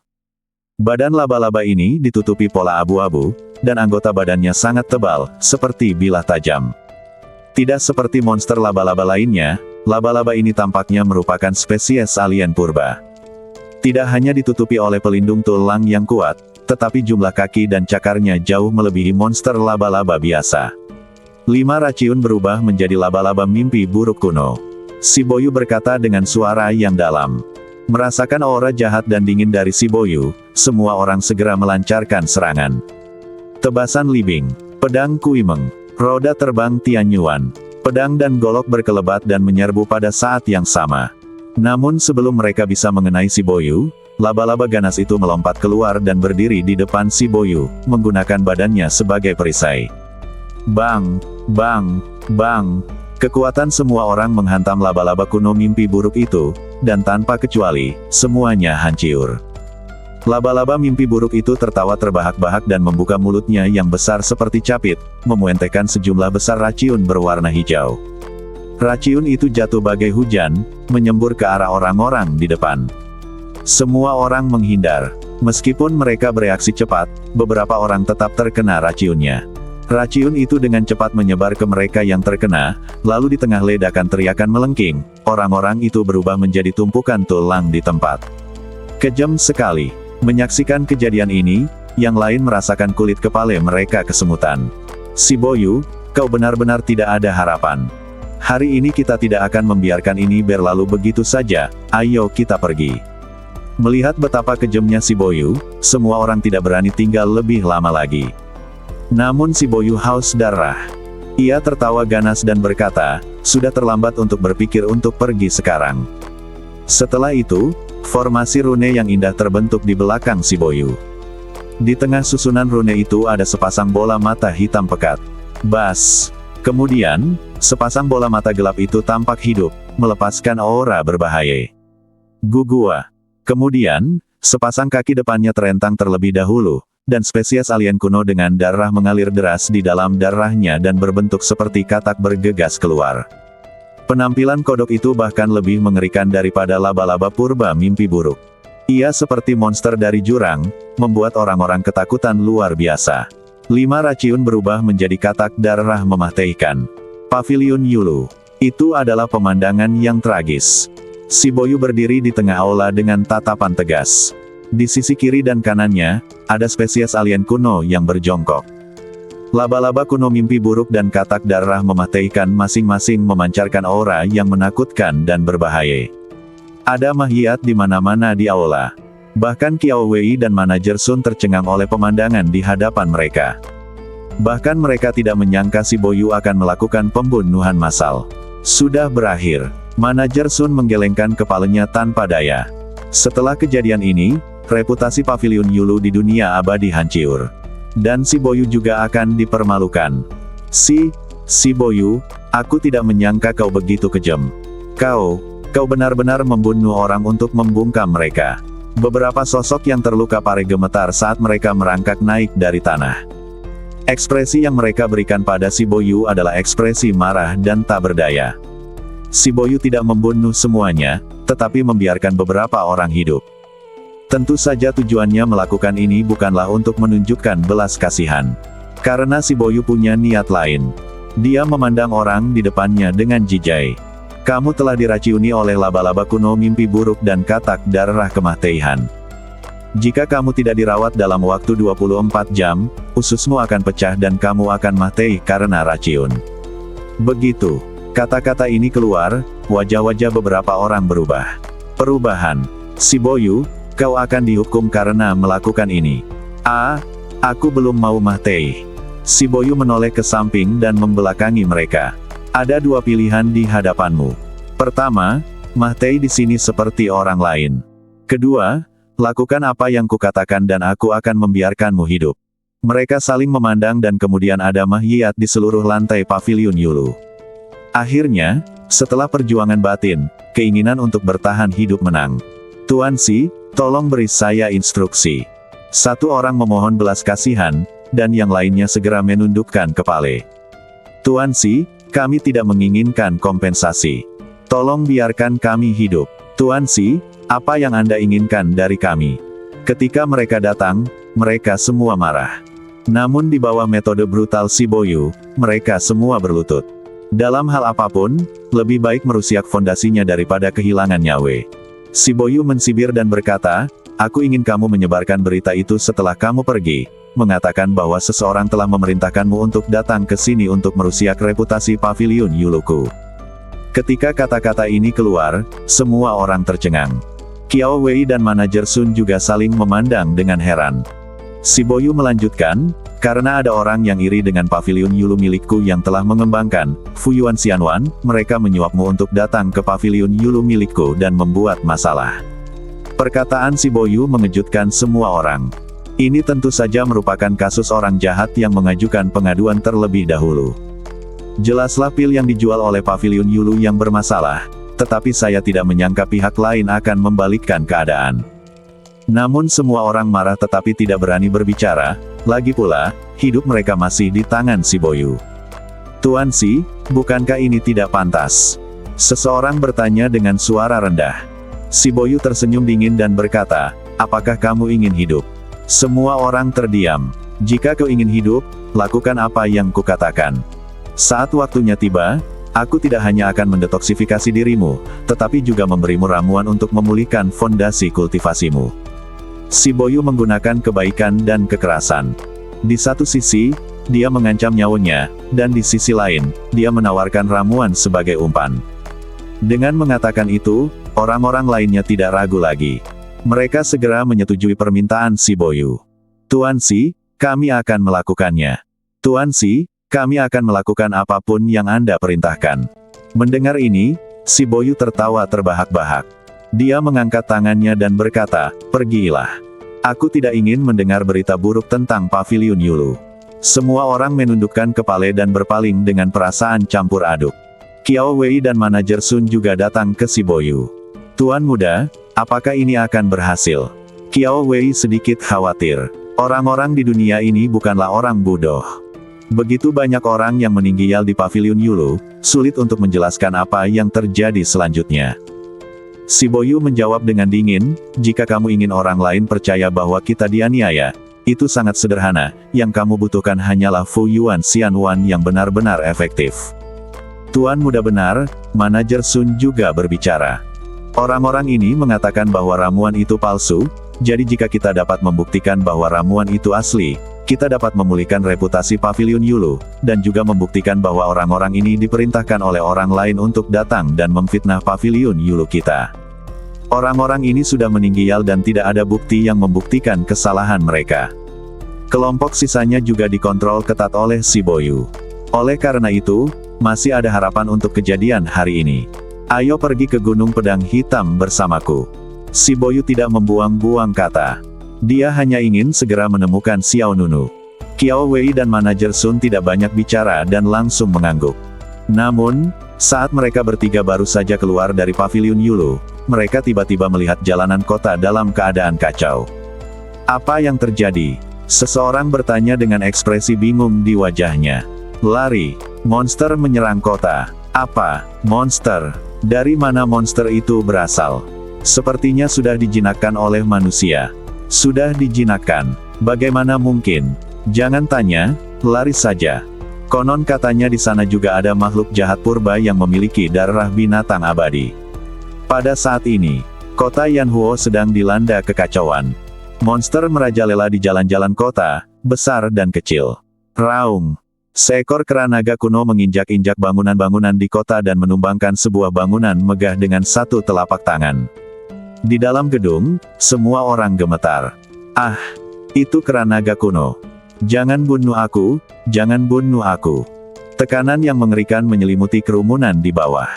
Badan laba-laba ini ditutupi pola abu-abu, dan anggota badannya sangat tebal, seperti bilah tajam. Tidak seperti monster laba-laba lainnya, laba-laba ini tampaknya merupakan spesies alien purba. Tidak hanya ditutupi oleh pelindung tulang yang kuat, tetapi jumlah kaki dan cakarnya jauh melebihi monster laba-laba biasa. 5 Raciun berubah menjadi laba-laba mimpi buruk kuno. Si Boyu berkata dengan suara yang dalam. Merasakan aura jahat dan dingin dari Si Boyu, semua orang segera melancarkan serangan. Tebasan libing, pedang Kuimeng, roda terbang Tianyuan, pedang dan golok berkelebat dan menyerbu pada saat yang sama. Namun sebelum mereka bisa mengenai Si Boyu, laba-laba ganas itu melompat keluar dan berdiri di depan Si Boyu, menggunakan badannya sebagai perisai. Bang! Bang! Bang! Kekuatan semua orang menghantam laba-laba kuno mimpi buruk itu, dan tanpa kecuali, semuanya hancur. Laba-laba mimpi buruk itu tertawa terbahak-bahak dan membuka mulutnya yang besar seperti capit, memuentehkan sejumlah besar raciun berwarna hijau. Raciun itu jatuh bagai hujan, menyembur ke arah orang-orang di depan. Semua orang menghindar. Meskipun mereka bereaksi cepat, beberapa orang tetap terkena raciunnya. Raciun itu dengan cepat menyebar ke mereka yang terkena, lalu di tengah ledakan teriakan melengking, orang-orang itu berubah menjadi tumpukan tulang di tempat. Kejam sekali. Menyaksikan kejadian ini, yang lain merasakan kulit kepala mereka kesemutan. Si Boyu, kau benar-benar tidak ada harapan. Hari ini kita tidak akan membiarkan ini berlalu begitu saja, ayo kita pergi. Melihat betapa kejamnya si Boyu, semua orang tidak berani tinggal lebih lama lagi. Namun si Boyu haus darah. Ia tertawa ganas dan berkata, sudah terlambat untuk berpikir untuk pergi sekarang. Setelah itu, formasi rune yang indah terbentuk di belakang si Boyu. Di tengah susunan rune itu ada sepasang bola mata hitam pekat. Bas! Kemudian, sepasang bola mata gelap itu tampak hidup, melepaskan aura berbahaya. Gugua. Kemudian, sepasang kaki depannya terentang terlebih dahulu, dan spesies alien kuno dengan darah mengalir deras di dalam darahnya dan berbentuk seperti katak bergegas keluar. Penampilan kodok itu bahkan lebih mengerikan daripada laba-laba purba mimpi buruk. Ia seperti monster dari jurang, membuat orang-orang ketakutan luar biasa. 5 raciun berubah menjadi katak darah mematikan. Pavilion Yulu. Itu adalah pemandangan yang tragis. Si Boyu berdiri di tengah aula dengan tatapan tegas. Di sisi kiri dan kanannya, ada spesies alien kuno yang berjongkok. Laba-laba kuno mimpi buruk dan katak darah mematikan masing-masing memancarkan aura yang menakutkan dan berbahaya. Ada mahiat di mana-mana di aula. Bahkan Qiao Wei dan manajer Sun tercengang oleh pemandangan di hadapan mereka. Bahkan mereka tidak menyangka si Boyu akan melakukan pembunuhan massal. Sudah berakhir. Manajer Sun menggelengkan kepalanya tanpa daya. Setelah kejadian ini, reputasi Pavilion Yulu di dunia abadi hancur. Dan si Boyu juga akan dipermalukan. Si Boyu, aku tidak menyangka kau begitu kejam. Kau benar-benar membunuh orang untuk membungkam mereka. Beberapa sosok yang terluka parah gemetar saat mereka merangkak naik dari tanah. Ekspresi yang mereka berikan pada si Boyu adalah ekspresi marah dan tak berdaya. Si Boyu tidak membunuh semuanya, tetapi membiarkan beberapa orang hidup. Tentu saja tujuannya melakukan ini bukanlah untuk menunjukkan belas kasihan. Karena si Boyu punya niat lain. Dia memandang orang di depannya dengan jijai. Kamu telah diracuni oleh laba-laba kuno mimpi buruk dan katak darah kematian. Jika kamu tidak dirawat dalam waktu 24 jam, ususmu akan pecah dan kamu akan mati karena racun. Begitu kata-kata ini keluar, wajah-wajah beberapa orang berubah. Perubahan. Si Boyu, kau akan dihukum karena melakukan ini. Aku belum mau mati. Si Boyu menoleh ke samping dan membelakangi mereka. Ada 2 pilihan di hadapanmu. Pertama, mati di sini seperti orang lain. Kedua, lakukan apa yang kukatakan dan aku akan membiarkanmu hidup. Mereka saling memandang dan kemudian ada mahiat di seluruh lantai Pavilion Yulu. Akhirnya, setelah perjuangan batin, keinginan untuk bertahan hidup menang. Tuan Si, tolong beri saya instruksi. Satu orang memohon belas kasihan, dan yang lainnya segera menundukkan kepala. Tuan Si, kami tidak menginginkan kompensasi. Tolong biarkan kami hidup. Tuan Si, apa yang Anda inginkan dari kami? Ketika mereka datang, mereka semua marah. Namun di bawah metode brutal si Boyu, mereka semua berlutut. Dalam hal apapun, lebih baik merusak fondasinya daripada kehilangan nyawa. Si Boyu mensibir dan berkata, aku ingin kamu menyebarkan berita itu setelah kamu pergi, mengatakan bahwa seseorang telah memerintahkanmu untuk datang ke sini untuk merusak reputasi Pavilion Yuluku. Ketika kata-kata ini keluar, semua orang tercengang. Qiao Wei dan manajer Sun juga saling memandang dengan heran. Si Boyu melanjutkan, karena ada orang yang iri dengan Pavilion Yulu milikku yang telah mengembangkan, Fuyuan Xianwan, mereka menyuapmu untuk datang ke Pavilion Yulu milikku dan membuat masalah. Perkataan si Boyu mengejutkan semua orang. Ini tentu saja merupakan kasus orang jahat yang mengajukan pengaduan terlebih dahulu. Jelaslah pil yang dijual oleh Pavilion Yulu yang bermasalah, tetapi saya tidak menyangka pihak lain akan membalikkan keadaan. Namun semua orang marah tetapi tidak berani berbicara, lagi pula, hidup mereka masih di tangan si Boyu. Tuan Si, bukankah ini tidak pantas? Seseorang bertanya dengan suara rendah. Si Boyu tersenyum dingin dan berkata, apakah kamu ingin hidup? Semua orang terdiam. Jika kau ingin hidup, lakukan apa yang kukatakan. Saat waktunya tiba, aku tidak hanya akan mendetoksifikasi dirimu, tetapi juga memberimu ramuan untuk memulihkan fondasi kultivasimu. Si Boyu menggunakan kebaikan dan kekerasan. Di satu sisi, dia mengancam nyawanya, dan di sisi lain, dia menawarkan ramuan sebagai umpan. Dengan mengatakan itu, orang-orang lainnya tidak ragu lagi. Mereka segera menyetujui permintaan si Boyu. Tuan Si, kami akan melakukannya. Tuan Si, kami akan melakukan apapun yang Anda perintahkan. Mendengar ini, si Boyu tertawa terbahak-bahak. Dia mengangkat tangannya dan berkata, pergilah. Aku tidak ingin mendengar berita buruk tentang Paviliun Yulu. Semua orang menundukkan kepala dan berpaling dengan perasaan campur aduk. Qiao Wei dan manajer Sun juga datang ke si Boyu. Tuan muda, apakah ini akan berhasil? Qiao Wei sedikit khawatir. Orang-orang di dunia ini bukanlah orang bodoh. Begitu banyak orang yang meninggal di Paviliun Yulu, sulit untuk menjelaskan apa yang terjadi selanjutnya. Si Boyu menjawab dengan dingin, jika kamu ingin orang lain percaya bahwa kita dianiaya, itu sangat sederhana, yang kamu butuhkan hanyalah Fu Yuan Xianwan yang benar-benar efektif. Tuan muda benar, manajer Sun juga berbicara. Orang-orang ini mengatakan bahwa ramuan itu palsu, jadi jika kita dapat membuktikan bahwa ramuan itu asli, kita dapat memulihkan reputasi Paviliun Yulu, dan juga membuktikan bahwa orang-orang ini diperintahkan oleh orang lain untuk datang dan memfitnah Paviliun Yulu kita. Orang-orang ini sudah meninggal dan tidak ada bukti yang membuktikan kesalahan mereka. Kelompok sisanya juga dikontrol ketat oleh si Boyu. Oleh karena itu, masih ada harapan untuk kejadian hari ini. Ayo pergi ke Gunung Pedang Hitam bersamaku. Si Boyu tidak membuang-buang kata. Dia hanya ingin segera menemukan Xiao Nunu. Qiao Wei dan manajer Sun tidak banyak bicara dan langsung mengangguk. Namun, saat mereka bertiga baru saja keluar dari Paviliun Yulu, mereka tiba-tiba melihat jalanan kota dalam keadaan kacau. Apa yang terjadi? Seseorang bertanya dengan ekspresi bingung di wajahnya. Lari, monster menyerang kota. Apa? Monster? Dari mana monster itu berasal? Sepertinya sudah dijinakkan oleh manusia. Sudah dijinakkan. Bagaimana mungkin? Jangan tanya, lari saja. Konon katanya di sana juga ada makhluk jahat purba yang memiliki darah binatang abadi. Pada saat ini, kota Yanhuo sedang dilanda kekacauan. Monster merajalela di jalan-jalan kota, besar dan kecil. Raung. Seekor kera naga kuno menginjak-injak bangunan-bangunan di kota dan menumbangkan sebuah bangunan megah dengan satu telapak tangan. Di dalam gedung, semua orang gemetar. Ah, itu kera naga kuno. Jangan bunuh aku, jangan bunuh aku. Tekanan yang mengerikan menyelimuti kerumunan di bawah.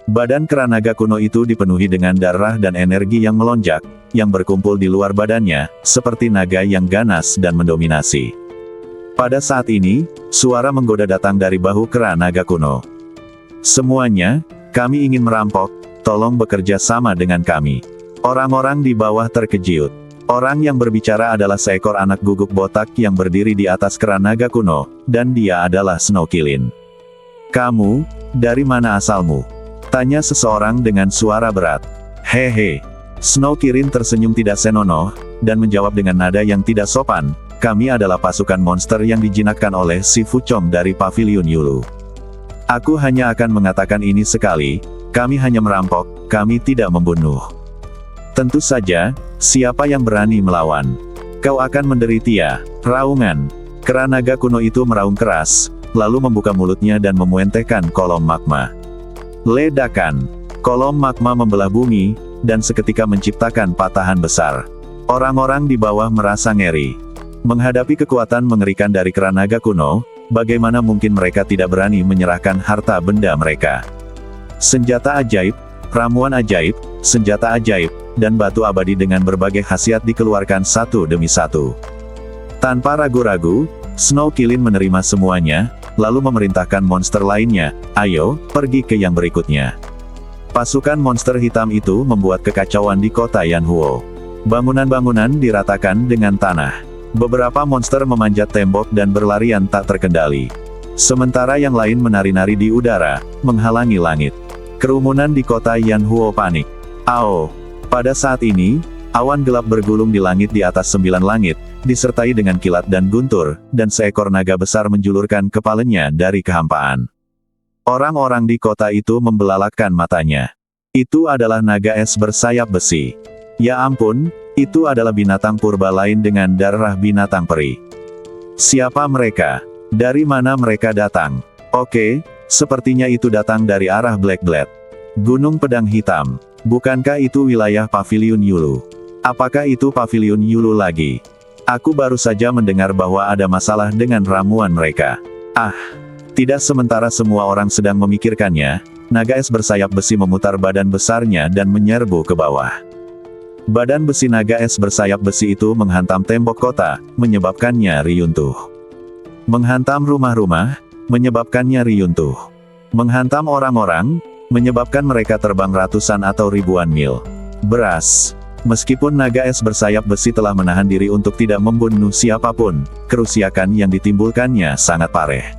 Badan kera naga kuno itu dipenuhi dengan darah dan energi yang melonjak, yang berkumpul di luar badannya, seperti naga yang ganas dan mendominasi. Pada saat ini, suara menggoda datang dari bahu kera naga kuno. Semuanya, kami ingin merampok, tolong bekerja sama dengan kami. Orang-orang di bawah terkejut. Orang yang berbicara adalah seekor anak guguk botak yang berdiri di atas kera naga kuno, dan dia adalah Snow Kilin. Kamu, dari mana asalmu? Tanya seseorang dengan suara berat. Hehe. Snow Kilin tersenyum tidak senonoh, dan menjawab dengan nada yang tidak sopan, kami adalah pasukan monster yang dijinakkan oleh si Fuchong dari Paviliun Yulu. Aku hanya akan mengatakan ini sekali, kami hanya merampok, kami tidak membunuh. Tentu saja, siapa yang berani melawan? Kau akan menderita. Raungan. Kera naga kuno itu meraung keras, lalu membuka mulutnya dan memuentehkan kolom magma. Ledakan. Kolom magma membelah bumi, dan seketika menciptakan patahan besar. Orang-orang di bawah merasa ngeri. Menghadapi kekuatan mengerikan dari kera naga kuno, bagaimana mungkin mereka tidak berani menyerahkan harta benda mereka? Senjata ajaib, ramuan ajaib, senjata ajaib, dan batu abadi dengan berbagai khasiat dikeluarkan satu demi satu. Tanpa ragu-ragu, Snow Kilin menerima semuanya, lalu memerintahkan monster lainnya, ayo, pergi ke yang berikutnya. Pasukan monster hitam itu membuat kekacauan di kota Yanhuo. Bangunan-bangunan diratakan dengan tanah. Beberapa monster memanjat tembok dan berlarian tak terkendali. Sementara yang lain menari-nari di udara, menghalangi langit. Kerumunan di kota Yanhuo panik. Ao! Pada saat ini, awan gelap bergulung di langit di atas 9 langit, disertai dengan kilat dan guntur, dan seekor naga besar menjulurkan kepalanya dari kehampaan. Orang-orang di kota itu membelalakkan matanya. Itu adalah naga es bersayap besi. Ya ampun, itu adalah binatang purba lain dengan darah binatang peri. Siapa mereka? Dari mana mereka datang? Oke, sepertinya itu datang dari arah Black Blade. Gunung Pedang Hitam. Bukankah itu wilayah Paviliun Yulu? Apakah itu pavilion Yulu lagi? Aku baru saja mendengar bahwa ada masalah dengan ramuan mereka. Ah, tidak. Sementara semua orang sedang memikirkannya, naga es bersayap besi memutar badan besarnya dan menyerbu ke bawah. Badan besi naga es bersayap besi itu menghantam tembok kota, menyebabkannya runtuh. Menghantam rumah-rumah, menyebabkannya runtuh. Menghantam orang-orang, menyebabkan mereka terbang ratusan atau ribuan mil. Beras. Meskipun naga es bersayap besi telah menahan diri untuk tidak membunuh siapapun, kerusakan yang ditimbulkannya sangat parah.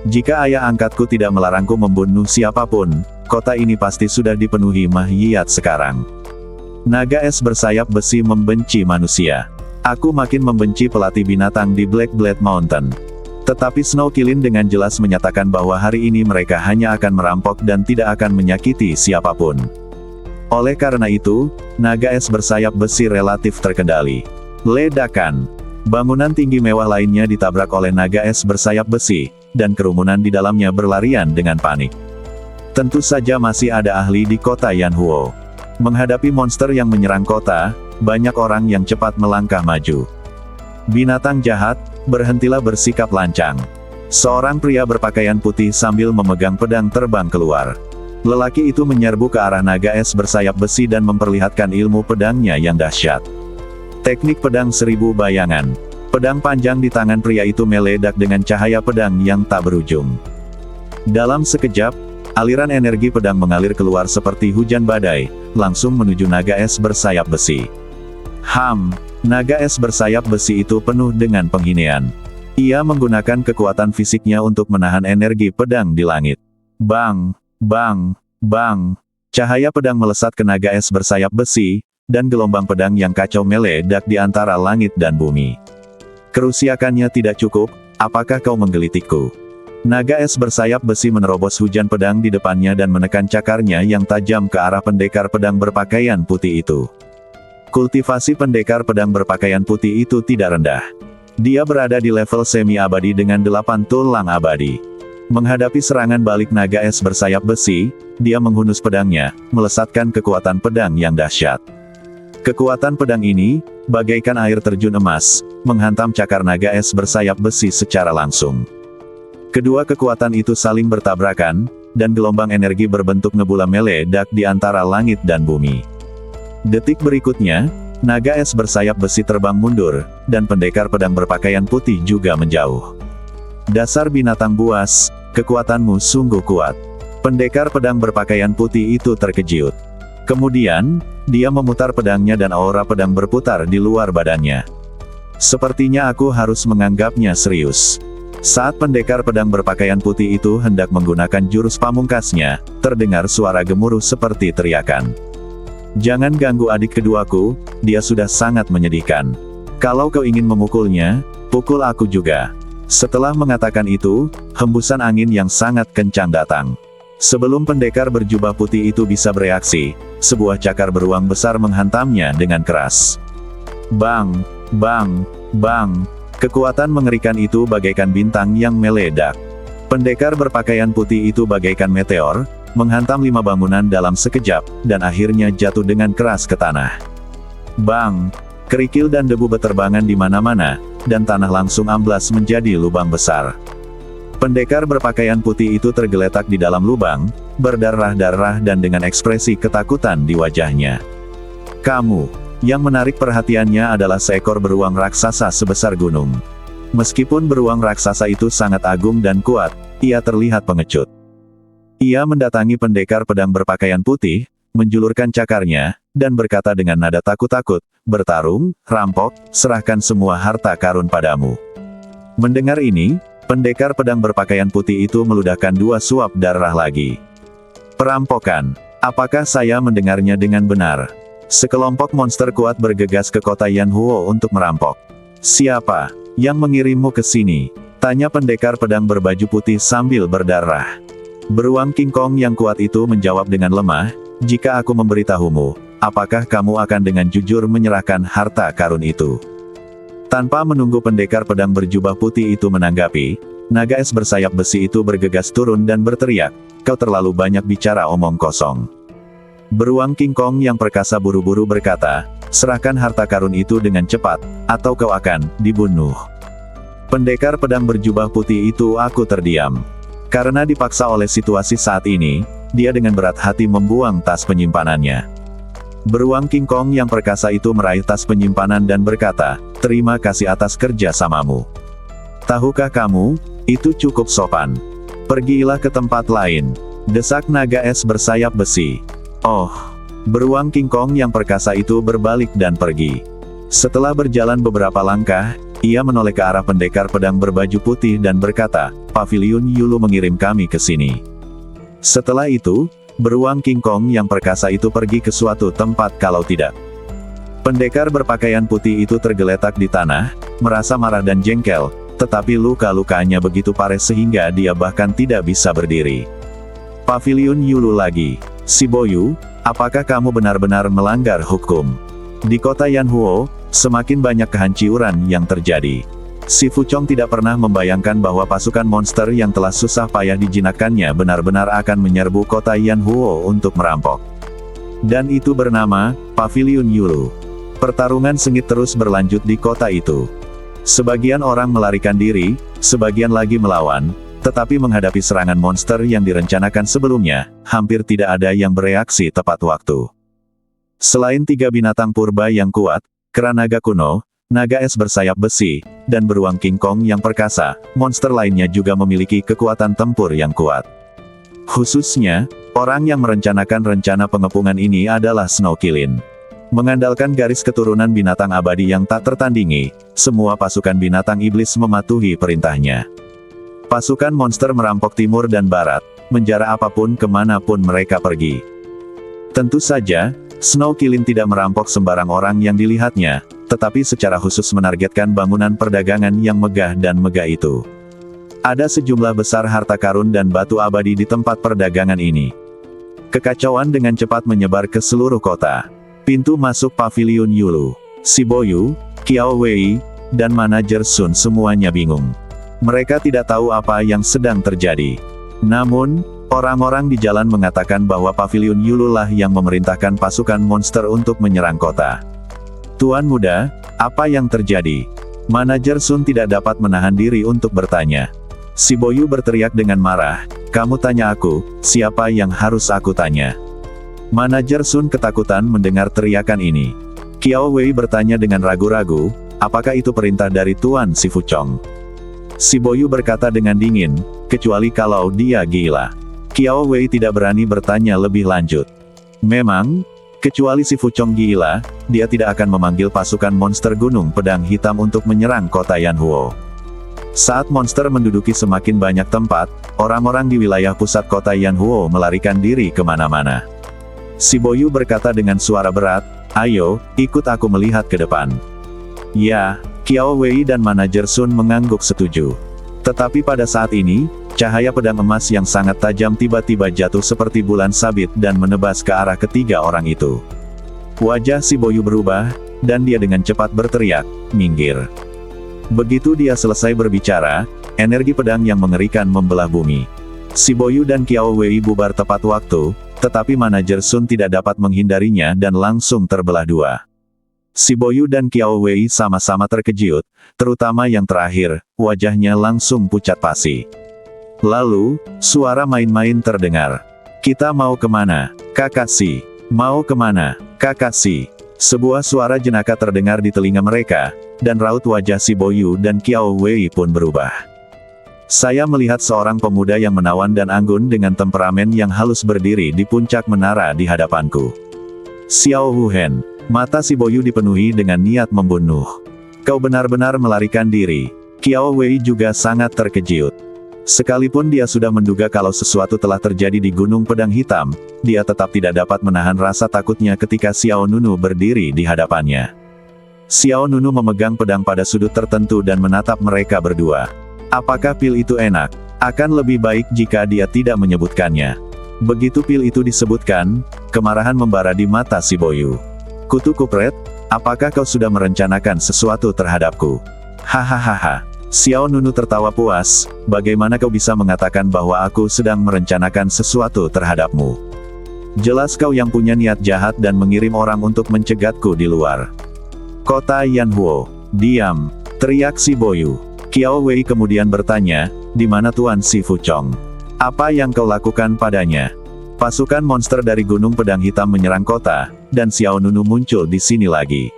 Jika ayah angkatku tidak melarangku membunuh siapapun, kota ini pasti sudah dipenuhi makhiyat sekarang. Naga es bersayap besi membenci manusia. Aku makin membenci pelatih binatang di Black Blade Mountain. Tetapi Snow Killin dengan jelas menyatakan bahwa hari ini mereka hanya akan merampok dan tidak akan menyakiti siapapun. Oleh karena itu, naga es bersayap besi relatif terkendali. Ledakan. Bangunan tinggi mewah lainnya ditabrak oleh naga es bersayap besi, dan kerumunan di dalamnya berlarian dengan panik. Tentu saja masih ada ahli di kota Yanhuo. Menghadapi monster yang menyerang kota, banyak orang yang cepat melangkah maju. Binatang jahat, berhentilah bersikap lancang. Seorang pria berpakaian putih sambil memegang pedang terbang keluar. Lelaki itu menyerbu ke arah naga es bersayap besi dan memperlihatkan ilmu pedangnya yang dahsyat. Teknik pedang 1000 bayangan. Pedang panjang di tangan pria itu meledak dengan cahaya pedang yang tak berujung. Dalam sekejap, aliran energi pedang mengalir keluar seperti hujan badai, langsung menuju naga es bersayap besi. Naga es bersayap besi itu penuh dengan penghinaan. Ia menggunakan kekuatan fisiknya untuk menahan energi pedang di langit. Bang, bang, bang. Cahaya pedang melesat ke naga es bersayap besi, dan gelombang pedang yang kacau meledak di antara langit dan bumi. Kerusakannya tidak cukup, apakah kau menggelitikku? Naga es bersayap besi menerobos hujan pedang di depannya dan menekan cakarnya yang tajam ke arah pendekar pedang berpakaian putih itu. Kultivasi pendekar pedang berpakaian putih itu tidak rendah. Dia berada di level semi-abadi dengan 8 tulang abadi. Menghadapi serangan balik naga es bersayap besi, dia menghunus pedangnya, melesatkan kekuatan pedang yang dahsyat. Kekuatan pedang ini, bagaikan air terjun emas, menghantam cakar naga es bersayap besi secara langsung. Kedua kekuatan itu saling bertabrakan, dan gelombang energi berbentuk nebula meledak di antara langit dan bumi. Detik berikutnya, naga es bersayap besi terbang mundur, dan pendekar pedang berpakaian putih juga menjauh. Dasar binatang buas, kekuatanmu sungguh kuat. Pendekar pedang berpakaian putih itu terkejut. Kemudian, dia memutar pedangnya dan aura pedang berputar di luar badannya. Sepertinya aku harus menganggapnya serius. Saat pendekar pedang berpakaian putih itu hendak menggunakan jurus pamungkasnya, terdengar suara gemuruh seperti teriakan. Jangan ganggu adik keduaku, dia sudah sangat menyedihkan. Kalau kau ingin memukulnya, pukul aku juga. Setelah mengatakan itu, hembusan angin yang sangat kencang datang. Sebelum pendekar berjubah putih itu bisa bereaksi, sebuah cakar beruang besar menghantamnya dengan keras. Bang, bang, bang. Kekuatan mengerikan itu bagaikan bintang yang meledak. Pendekar berpakaian putih itu bagaikan meteor, menghantam 5 bangunan dalam sekejap, dan akhirnya jatuh dengan keras ke tanah. Bang! Kerikil dan debu beterbangan di mana-mana, dan tanah langsung amblas menjadi lubang besar. Pendekar berpakaian putih itu tergeletak di dalam lubang, berdarah-darah dan dengan ekspresi ketakutan di wajahnya. Kamu! Yang menarik perhatiannya adalah seekor beruang raksasa sebesar gunung. Meskipun beruang raksasa itu sangat agung dan kuat, ia terlihat pengecut. Ia mendatangi pendekar pedang berpakaian putih, menjulurkan cakarnya, dan berkata dengan nada takut-takut, "Bertarung, rampok, serahkan semua harta karun padamu." Mendengar ini, pendekar pedang berpakaian putih itu meludahkan 2 suap darah lagi. Perampokan. Apakah saya mendengarnya dengan benar? Sekelompok monster kuat bergegas ke kota Yanhuo untuk merampok. Siapa yang mengirimmu ke sini? Tanya pendekar pedang berbaju putih sambil berdarah. Beruang King Kong yang kuat itu menjawab dengan lemah, "Jika aku memberitahumu, apakah kamu akan dengan jujur menyerahkan harta karun itu?" Tanpa menunggu pendekar pedang berjubah putih itu menanggapi, naga es bersayap besi itu bergegas turun dan berteriak, "Kau terlalu banyak bicara omong kosong." Beruang King Kong yang perkasa buru-buru berkata, serahkan harta karun itu dengan cepat, atau kau akan dibunuh. Pendekar pedang berjubah putih itu aku terdiam. Karena dipaksa oleh situasi saat ini, dia dengan berat hati membuang tas penyimpanannya. Beruang King Kong yang perkasa itu meraih tas penyimpanan dan berkata, "Terima kasih atas kerja samamu. Tahukah kamu, itu cukup sopan. Pergilah ke tempat lain," desak naga es bersayap besi. Oh, beruang King Kong yang perkasa itu berbalik dan pergi. Setelah berjalan beberapa langkah, ia menoleh ke arah pendekar pedang berbaju putih dan berkata, "Paviliun Yulu mengirim kami ke sini." Setelah itu, beruang King Kong yang perkasa itu pergi ke suatu tempat kalau tidak. Pendekar berpakaian putih itu tergeletak di tanah, merasa marah dan jengkel, tetapi luka-lukanya begitu parah sehingga dia bahkan tidak bisa berdiri. Paviliun Yulu lagi. "Si Boyu, apakah kamu benar-benar melanggar hukum? Di kota Yanhuo, semakin banyak kehancuran yang terjadi. Si Fuchong tidak pernah membayangkan bahwa pasukan monster yang telah susah payah dijinakkannya benar-benar akan menyerbu kota Yanhuo untuk merampok. Dan itu bernama Paviliun Yulu." Pertarungan sengit terus berlanjut di kota itu. Sebagian orang melarikan diri, sebagian lagi melawan, tetapi menghadapi serangan monster yang direncanakan sebelumnya, hampir tidak ada yang bereaksi tepat waktu. Selain 3 binatang purba yang kuat, kera naga kuno, naga es bersayap besi, dan beruang King Kong yang perkasa, monster lainnya juga memiliki kekuatan tempur yang kuat. Khususnya, orang yang merencanakan rencana pengepungan ini adalah Snow Kilin. Mengandalkan garis keturunan binatang abadi yang tak tertandingi, semua pasukan binatang iblis mematuhi perintahnya. Pasukan monster merampok timur dan barat, menjara apapun kemanapun mereka pergi. Tentu saja, Snow Kilin tidak merampok sembarang orang yang dilihatnya, tetapi secara khusus menargetkan bangunan perdagangan yang megah dan megah itu. Ada sejumlah besar harta karun dan batu abadi di tempat perdagangan ini. Kekacauan dengan cepat menyebar ke seluruh kota. Pintu masuk Paviliun Yulu, Si Boyu, Qiao Wei, dan manajer Sun semuanya bingung. Mereka tidak tahu apa yang sedang terjadi. Namun, orang-orang di jalan mengatakan bahwa Paviliun Yulu lah yang memerintahkan pasukan monster untuk menyerang kota. "Tuan muda, apa yang terjadi?" Manajer Sun tidak dapat menahan diri untuk bertanya. Si Boyu berteriak dengan marah, "Kamu tanya aku, siapa yang harus aku tanya?" Manajer Sun ketakutan mendengar teriakan ini. Qiao Wei bertanya dengan ragu-ragu, "Apakah itu perintah dari Tuan Si Fuchong?" Si Boyu berkata dengan dingin, "Kecuali kalau dia gila." Qiao Wei tidak berani bertanya lebih lanjut. Memang, kecuali si Fuchong gila, dia tidak akan memanggil pasukan monster Gunung Pedang Hitam untuk menyerang kota Yanhuo. Saat monster menduduki semakin banyak tempat, orang-orang di wilayah pusat kota Yanhuo melarikan diri kemana-mana. Si Boyu berkata dengan suara berat, "Ayo, ikut aku melihat ke depan." Ya, Qiao Wei dan manajer Sun mengangguk setuju. Tetapi pada saat ini, cahaya pedang emas yang sangat tajam tiba-tiba jatuh seperti bulan sabit dan menebas ke arah ketiga orang itu. Wajah si Boyu berubah, dan dia dengan cepat berteriak, "Minggir." Begitu dia selesai berbicara, energi pedang yang mengerikan membelah bumi. Si Boyu dan Qiao Wei bubar tepat waktu, tetapi manajer Sun tidak dapat menghindarinya dan langsung terbelah dua. Si Boyu dan Qiao Wei sama-sama terkejut, terutama yang terakhir, wajahnya langsung pucat pasi. Lalu, suara main-main terdengar. "Kita mau kemana, Kakak Si? Mau kemana, Kakak Si?" Sebuah suara jenaka terdengar di telinga mereka, dan raut wajah Si Boyu dan Qiao Wei pun berubah. "Saya melihat seorang pemuda yang menawan dan anggun dengan temperamen yang halus berdiri di puncak menara di hadapanku. Xiao Huhen." Mata Si Boyu dipenuhi dengan niat membunuh. "Kau benar-benar melarikan diri." Qiao Wei juga sangat terkejut. Sekalipun dia sudah menduga kalau sesuatu telah terjadi di Gunung Pedang Hitam, dia tetap tidak dapat menahan rasa takutnya ketika Xiao Nunu berdiri di hadapannya. Xiao Nunu memegang pedang pada sudut tertentu dan menatap mereka berdua. Apakah pil itu enak? Akan lebih baik jika dia tidak menyebutkannya. Begitu pil itu disebutkan, kemarahan membara di mata Si Boyu. "Kutu kupret, apakah kau sudah merencanakan sesuatu terhadapku?" "Hahaha." Xiao Nunu tertawa puas, "Bagaimana kau bisa mengatakan bahwa aku sedang merencanakan sesuatu terhadapmu? Jelas kau yang punya niat jahat dan mengirim orang untuk mencegatku di luar kota Yanhuo. Diam, teriak si Boyu. Qiao Wei kemudian bertanya, di mana Tuan Si Fuchong? Apa yang kau lakukan padanya? Pasukan monster dari Gunung Pedang Hitam menyerang kota, dan Xiao Nunu muncul di sini lagi.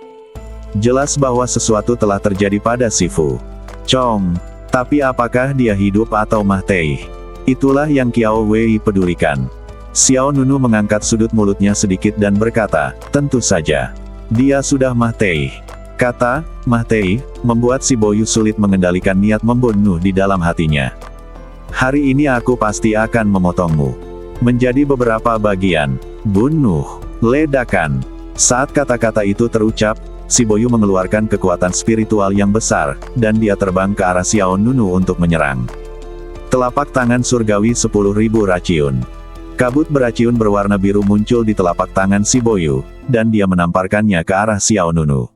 Jelas bahwa sesuatu telah terjadi pada Si Fuchong. Tapi apakah dia hidup atau mati? Itulah yang Qiao Wei pedulikan. Xiao Nunu mengangkat sudut mulutnya sedikit dan berkata, tentu saja. Dia sudah mati. Kata, mati, membuat si Boyu sulit mengendalikan niat membunuh di dalam hatinya. Hari ini aku pasti akan memotongmu menjadi beberapa bagian. Bunuh, ledakan. Saat kata-kata itu terucap, si Boyu mengeluarkan kekuatan spiritual yang besar, dan dia terbang ke arah Xiao Nunu untuk menyerang. Telapak tangan surgawi 10.000 raciun. Kabut beraciun berwarna biru muncul di telapak tangan si Boyu, dan dia menamparkannya ke arah Xiao Nunu.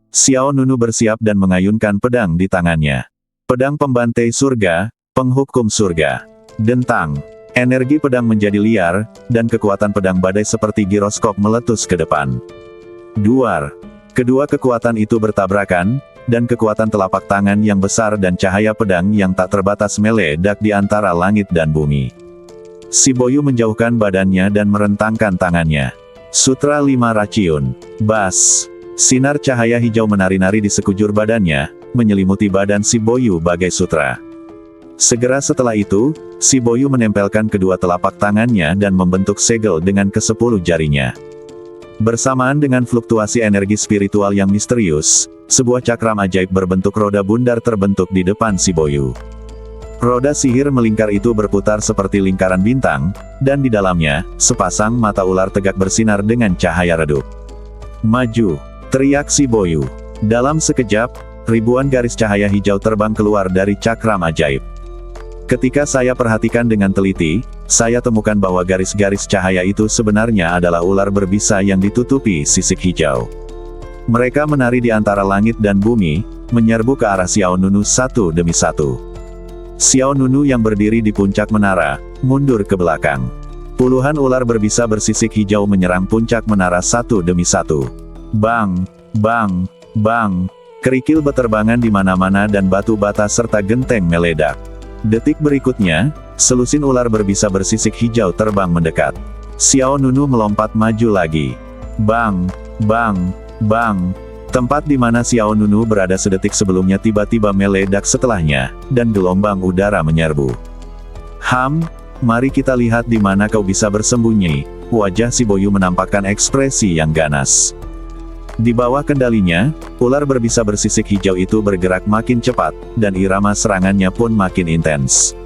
Xiao Nunu bersiap dan mengayunkan pedang di tangannya. Pedang pembantai surga, penghukum surga. Dentang. Energi pedang menjadi liar, dan kekuatan pedang badai seperti giroskop meletus ke depan. Duar. Kedua kekuatan itu bertabrakan, dan kekuatan telapak tangan yang besar dan cahaya pedang yang tak terbatas meledak di antara langit dan bumi. Si Boyu menjauhkan badannya dan merentangkan tangannya. Sutra 5 raciun. Bas. Sinar cahaya hijau menari-nari di sekujur badannya, menyelimuti badan si Boyu bagai sutra. Segera setelah itu, si Boyu menempelkan kedua telapak tangannya dan membentuk segel dengan ke-10 jarinya. Bersamaan dengan fluktuasi energi spiritual yang misterius, sebuah cakram ajaib berbentuk roda bundar terbentuk di depan si Boyu. Roda sihir melingkar itu berputar seperti lingkaran bintang, dan di dalamnya, sepasang mata ular tegak bersinar dengan cahaya redup. Maju, teriak si Boyu. Dalam sekejap, ribuan garis cahaya hijau terbang keluar dari cakram ajaib. Ketika saya perhatikan dengan teliti, saya temukan bahwa garis-garis cahaya itu sebenarnya adalah ular berbisa yang ditutupi sisik hijau. Mereka menari di antara langit dan bumi, menyerbu ke arah Xiao Nunu satu demi satu. Xiao Nunu yang berdiri di puncak menara, mundur ke belakang. Puluhan ular berbisa bersisik hijau menyerang puncak menara satu demi satu. Bang, bang, bang. Kerikil beterbangan di mana-mana dan batu bata serta genteng meledak. Detik berikutnya, selusin ular berbisa bersisik hijau terbang mendekat. Xiao Nunu melompat maju lagi. Bang, bang, bang. Tempat di mana Xiao Nunu berada sedetik sebelumnya tiba-tiba meledak setelahnya, dan gelombang udara menyerbu. Mari kita lihat di mana kau bisa bersembunyi. Wajah si Boyu menampakkan ekspresi yang ganas. Di bawah kendalinya, ular berbisa bersisik hijau itu bergerak makin cepat, dan irama serangannya pun makin intens.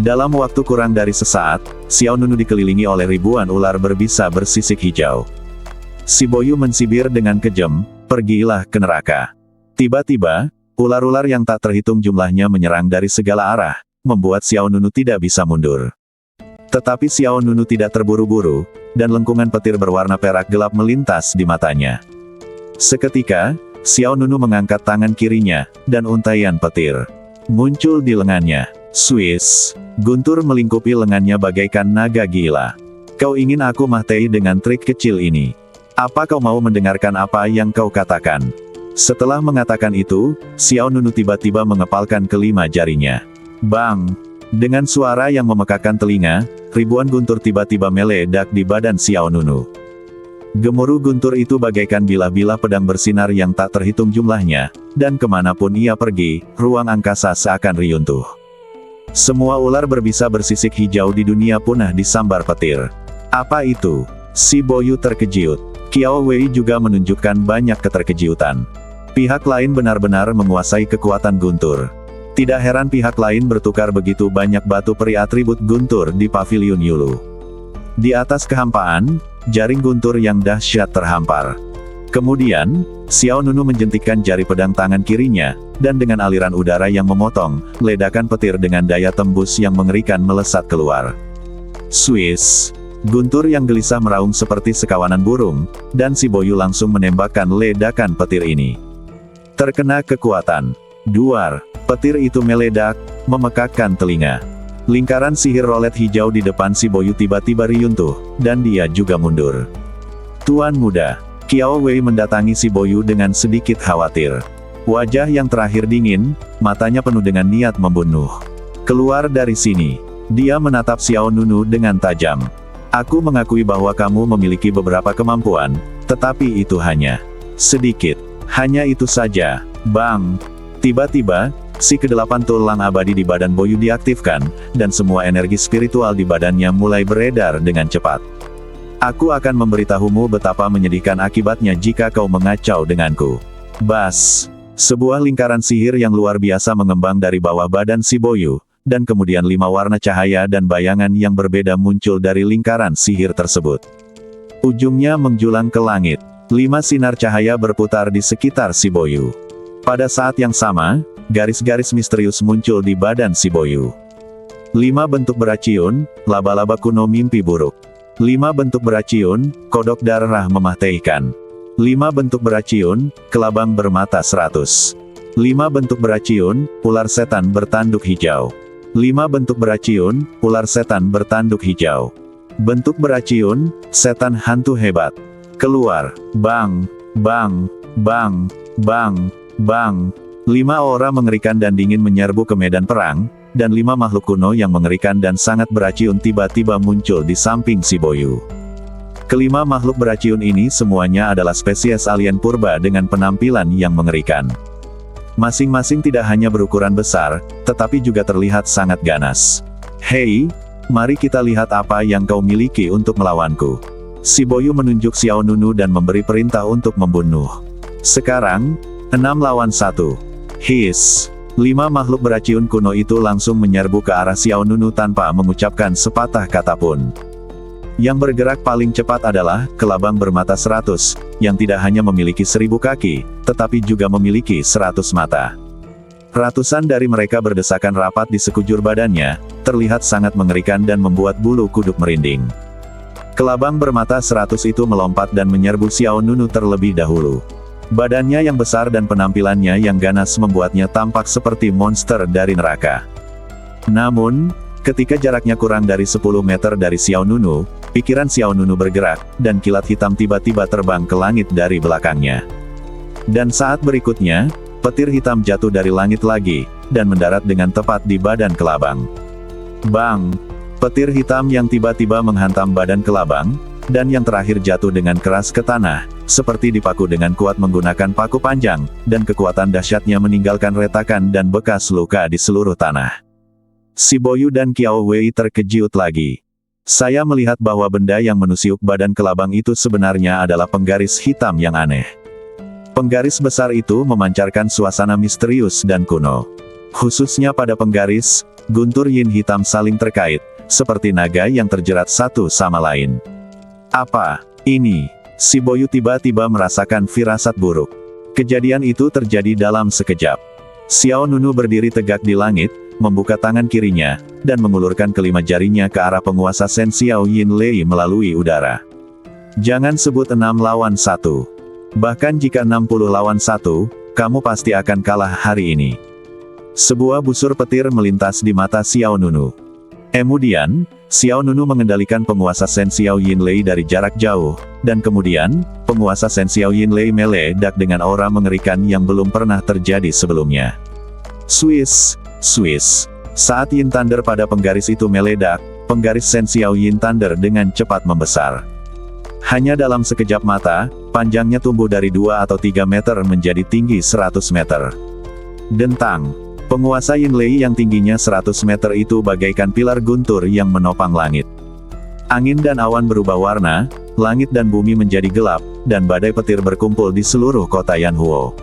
Dalam waktu kurang dari sesaat, Xiao Nunu dikelilingi oleh ribuan ular berbisa bersisik hijau. Si Boyu mensibir dengan kejam, pergilah ke neraka. Tiba-tiba, ular-ular yang tak terhitung jumlahnya menyerang dari segala arah, membuat Xiao Nunu tidak bisa mundur. Tetapi Xiao Nunu tidak terburu-buru, dan lengkungan petir berwarna perak gelap melintas di matanya. Seketika, Xiao Nunu mengangkat tangan kirinya, dan untaian petir muncul di lengannya. Swiss, guntur melingkupi lengannya bagaikan naga gila. Kau ingin aku mati dengan trik kecil ini? Apa kau mau mendengarkan apa yang kau katakan? Setelah mengatakan itu, Xiao Nunu tiba-tiba mengepalkan kelima jarinya. Bang! Dengan suara yang memekakan telinga, ribuan guntur tiba-tiba meledak di badan Xiao Nunu. Gemuruh guntur itu bagaikan bilah-bilah pedang bersinar yang tak terhitung jumlahnya, dan kemanapun ia pergi, ruang angkasa seakan riuntuh. Semua ular berbisa bersisik hijau di dunia punah disambar petir. Apa itu? Si Boyu terkejut. Qiao Wei juga menunjukkan banyak keterkejutan. Pihak lain benar-benar menguasai kekuatan guntur. Tidak heran pihak lain bertukar begitu banyak batu peri atribut guntur di pavilion Yulu. Di atas kehampaan, jaring guntur yang dahsyat terhampar. Kemudian, Xiao Nunu menjentikkan jari pedang tangan kirinya, dan dengan aliran udara yang memotong, ledakan petir dengan daya tembus yang mengerikan melesat keluar. Swiss! Guntur yang gelisah meraung seperti sekawanan burung, dan si Boyu langsung menembakkan ledakan petir ini. Terkena kekuatan. Duar! Petir itu meledak, memekakkan telinga. Lingkaran sihir rolet hijau di depan si Boyu tiba-tiba runtuh, dan dia juga mundur. Tuan muda, Qiao Wei mendatangi si Boyu dengan sedikit khawatir. Wajah yang terakhir dingin, matanya penuh dengan niat membunuh. Keluar dari sini. Dia menatap Xiao Nunu dengan tajam. Aku mengakui bahwa kamu memiliki beberapa kemampuan, tetapi itu hanya sedikit. Hanya itu saja. Bang! Tiba-tiba, si ke-8 tulang abadi di badan Boyu diaktifkan, dan semua energi spiritual di badannya mulai beredar dengan cepat. Aku akan memberitahumu betapa menyedihkan akibatnya jika kau mengacau denganku. Bas! Sebuah lingkaran sihir yang luar biasa mengembang dari bawah badan si Boyu, dan kemudian 5 warna cahaya dan bayangan yang berbeda muncul dari lingkaran sihir tersebut. Ujungnya menjulang ke langit. 5 sinar cahaya berputar di sekitar si Boyu. Pada saat yang sama, garis-garis misterius muncul di badan si Boyu. 5 bentuk beraciun, laba-laba kuno mimpi buruk. 5 bentuk beraciun, kodok darah mematikan. 5 bentuk beraciun, kelabang bermata 100. 5 bentuk beraciun, ular setan bertanduk hijau. 5 bentuk beraciun, ular setan bertanduk hijau. Bentuk beraciun, setan hantu hebat. Keluar, bang, bang, bang, bang, bang. 5 aura mengerikan dan dingin menyerbu ke medan perang, dan 5 makhluk kuno yang mengerikan dan sangat beraciun tiba-tiba muncul di samping si Boyu. Kelima makhluk beraciun ini semuanya adalah spesies alien purba dengan penampilan yang mengerikan. Masing-masing tidak hanya berukuran besar, tetapi juga terlihat sangat ganas. Hei, mari kita lihat apa yang kau miliki untuk melawanku. Si Boyu menunjuk Xiao Nunu dan memberi perintah untuk membunuh. Sekarang, 6 lawan 1. His. 5 makhluk beraciun kuno itu langsung menyerbu ke arah Xiao Nunu tanpa mengucapkan sepatah kata pun. Yang bergerak paling cepat adalah kelabang bermata 100, yang tidak hanya memiliki 1000 kaki, tetapi juga memiliki 100 mata. Ratusan dari mereka berdesakan rapat di sekujur badannya, terlihat sangat mengerikan dan membuat bulu kuduk merinding. Kelabang bermata 100 itu melompat dan menyerbu Xiao Nunu terlebih dahulu. Badannya yang besar dan penampilannya yang ganas membuatnya tampak seperti monster dari neraka. Namun, ketika jaraknya kurang dari 10 meter dari Xiao Nunu, pikiran Xiao Nunu bergerak, dan kilat hitam tiba-tiba terbang ke langit dari belakangnya. Dan saat berikutnya, petir hitam jatuh dari langit lagi, dan mendarat dengan tepat di badan kelabang. Bang! Petir hitam yang tiba-tiba menghantam badan kelabang, dan yang terakhir jatuh dengan keras ke tanah, seperti dipaku dengan kuat menggunakan paku panjang, dan kekuatan dahsyatnya meninggalkan retakan dan bekas luka di seluruh tanah. Si Boyu dan Qiao Wei terkejut lagi. Saya melihat bahwa benda yang menusuk badan kelabang itu sebenarnya adalah penggaris hitam yang aneh. Penggaris besar itu memancarkan suasana misterius dan kuno. Khususnya pada penggaris, guntur yin hitam saling terkait, seperti naga yang terjerat satu sama lain. Apa ini? Si Boyu tiba-tiba merasakan firasat buruk. Kejadian itu terjadi dalam sekejap. Xiao Nunu berdiri tegak di langit, membuka tangan kirinya, dan mengulurkan kelima jarinya ke arah penguasa Shen Xiao Yin Lei melalui udara. Jangan sebut 6 lawan 1. Bahkan jika 60 lawan 1, kamu pasti akan kalah hari ini. Sebuah busur petir melintas di mata Xiao Nunu. Kemudian, Xiao Nunu mengendalikan penguasa Shen Xiao Yin Lei dari jarak jauh, dan kemudian, penguasa Shen Xiao Yin Lei meledak dengan aura mengerikan yang belum pernah terjadi sebelumnya. Swiss. Saat Yin Thunder pada penggaris itu meledak, penggaris Shen Xiao Yin Thunder dengan cepat membesar. Hanya dalam sekejap mata, panjangnya tumbuh dari 2 atau 3 meter menjadi tinggi 100 meter. Dentang. Penguasa Yin Lei yang tingginya 100 meter itu bagaikan pilar guntur yang menopang langit. Angin dan awan berubah warna, langit dan bumi menjadi gelap, dan badai petir berkumpul di seluruh kota Yanhuo.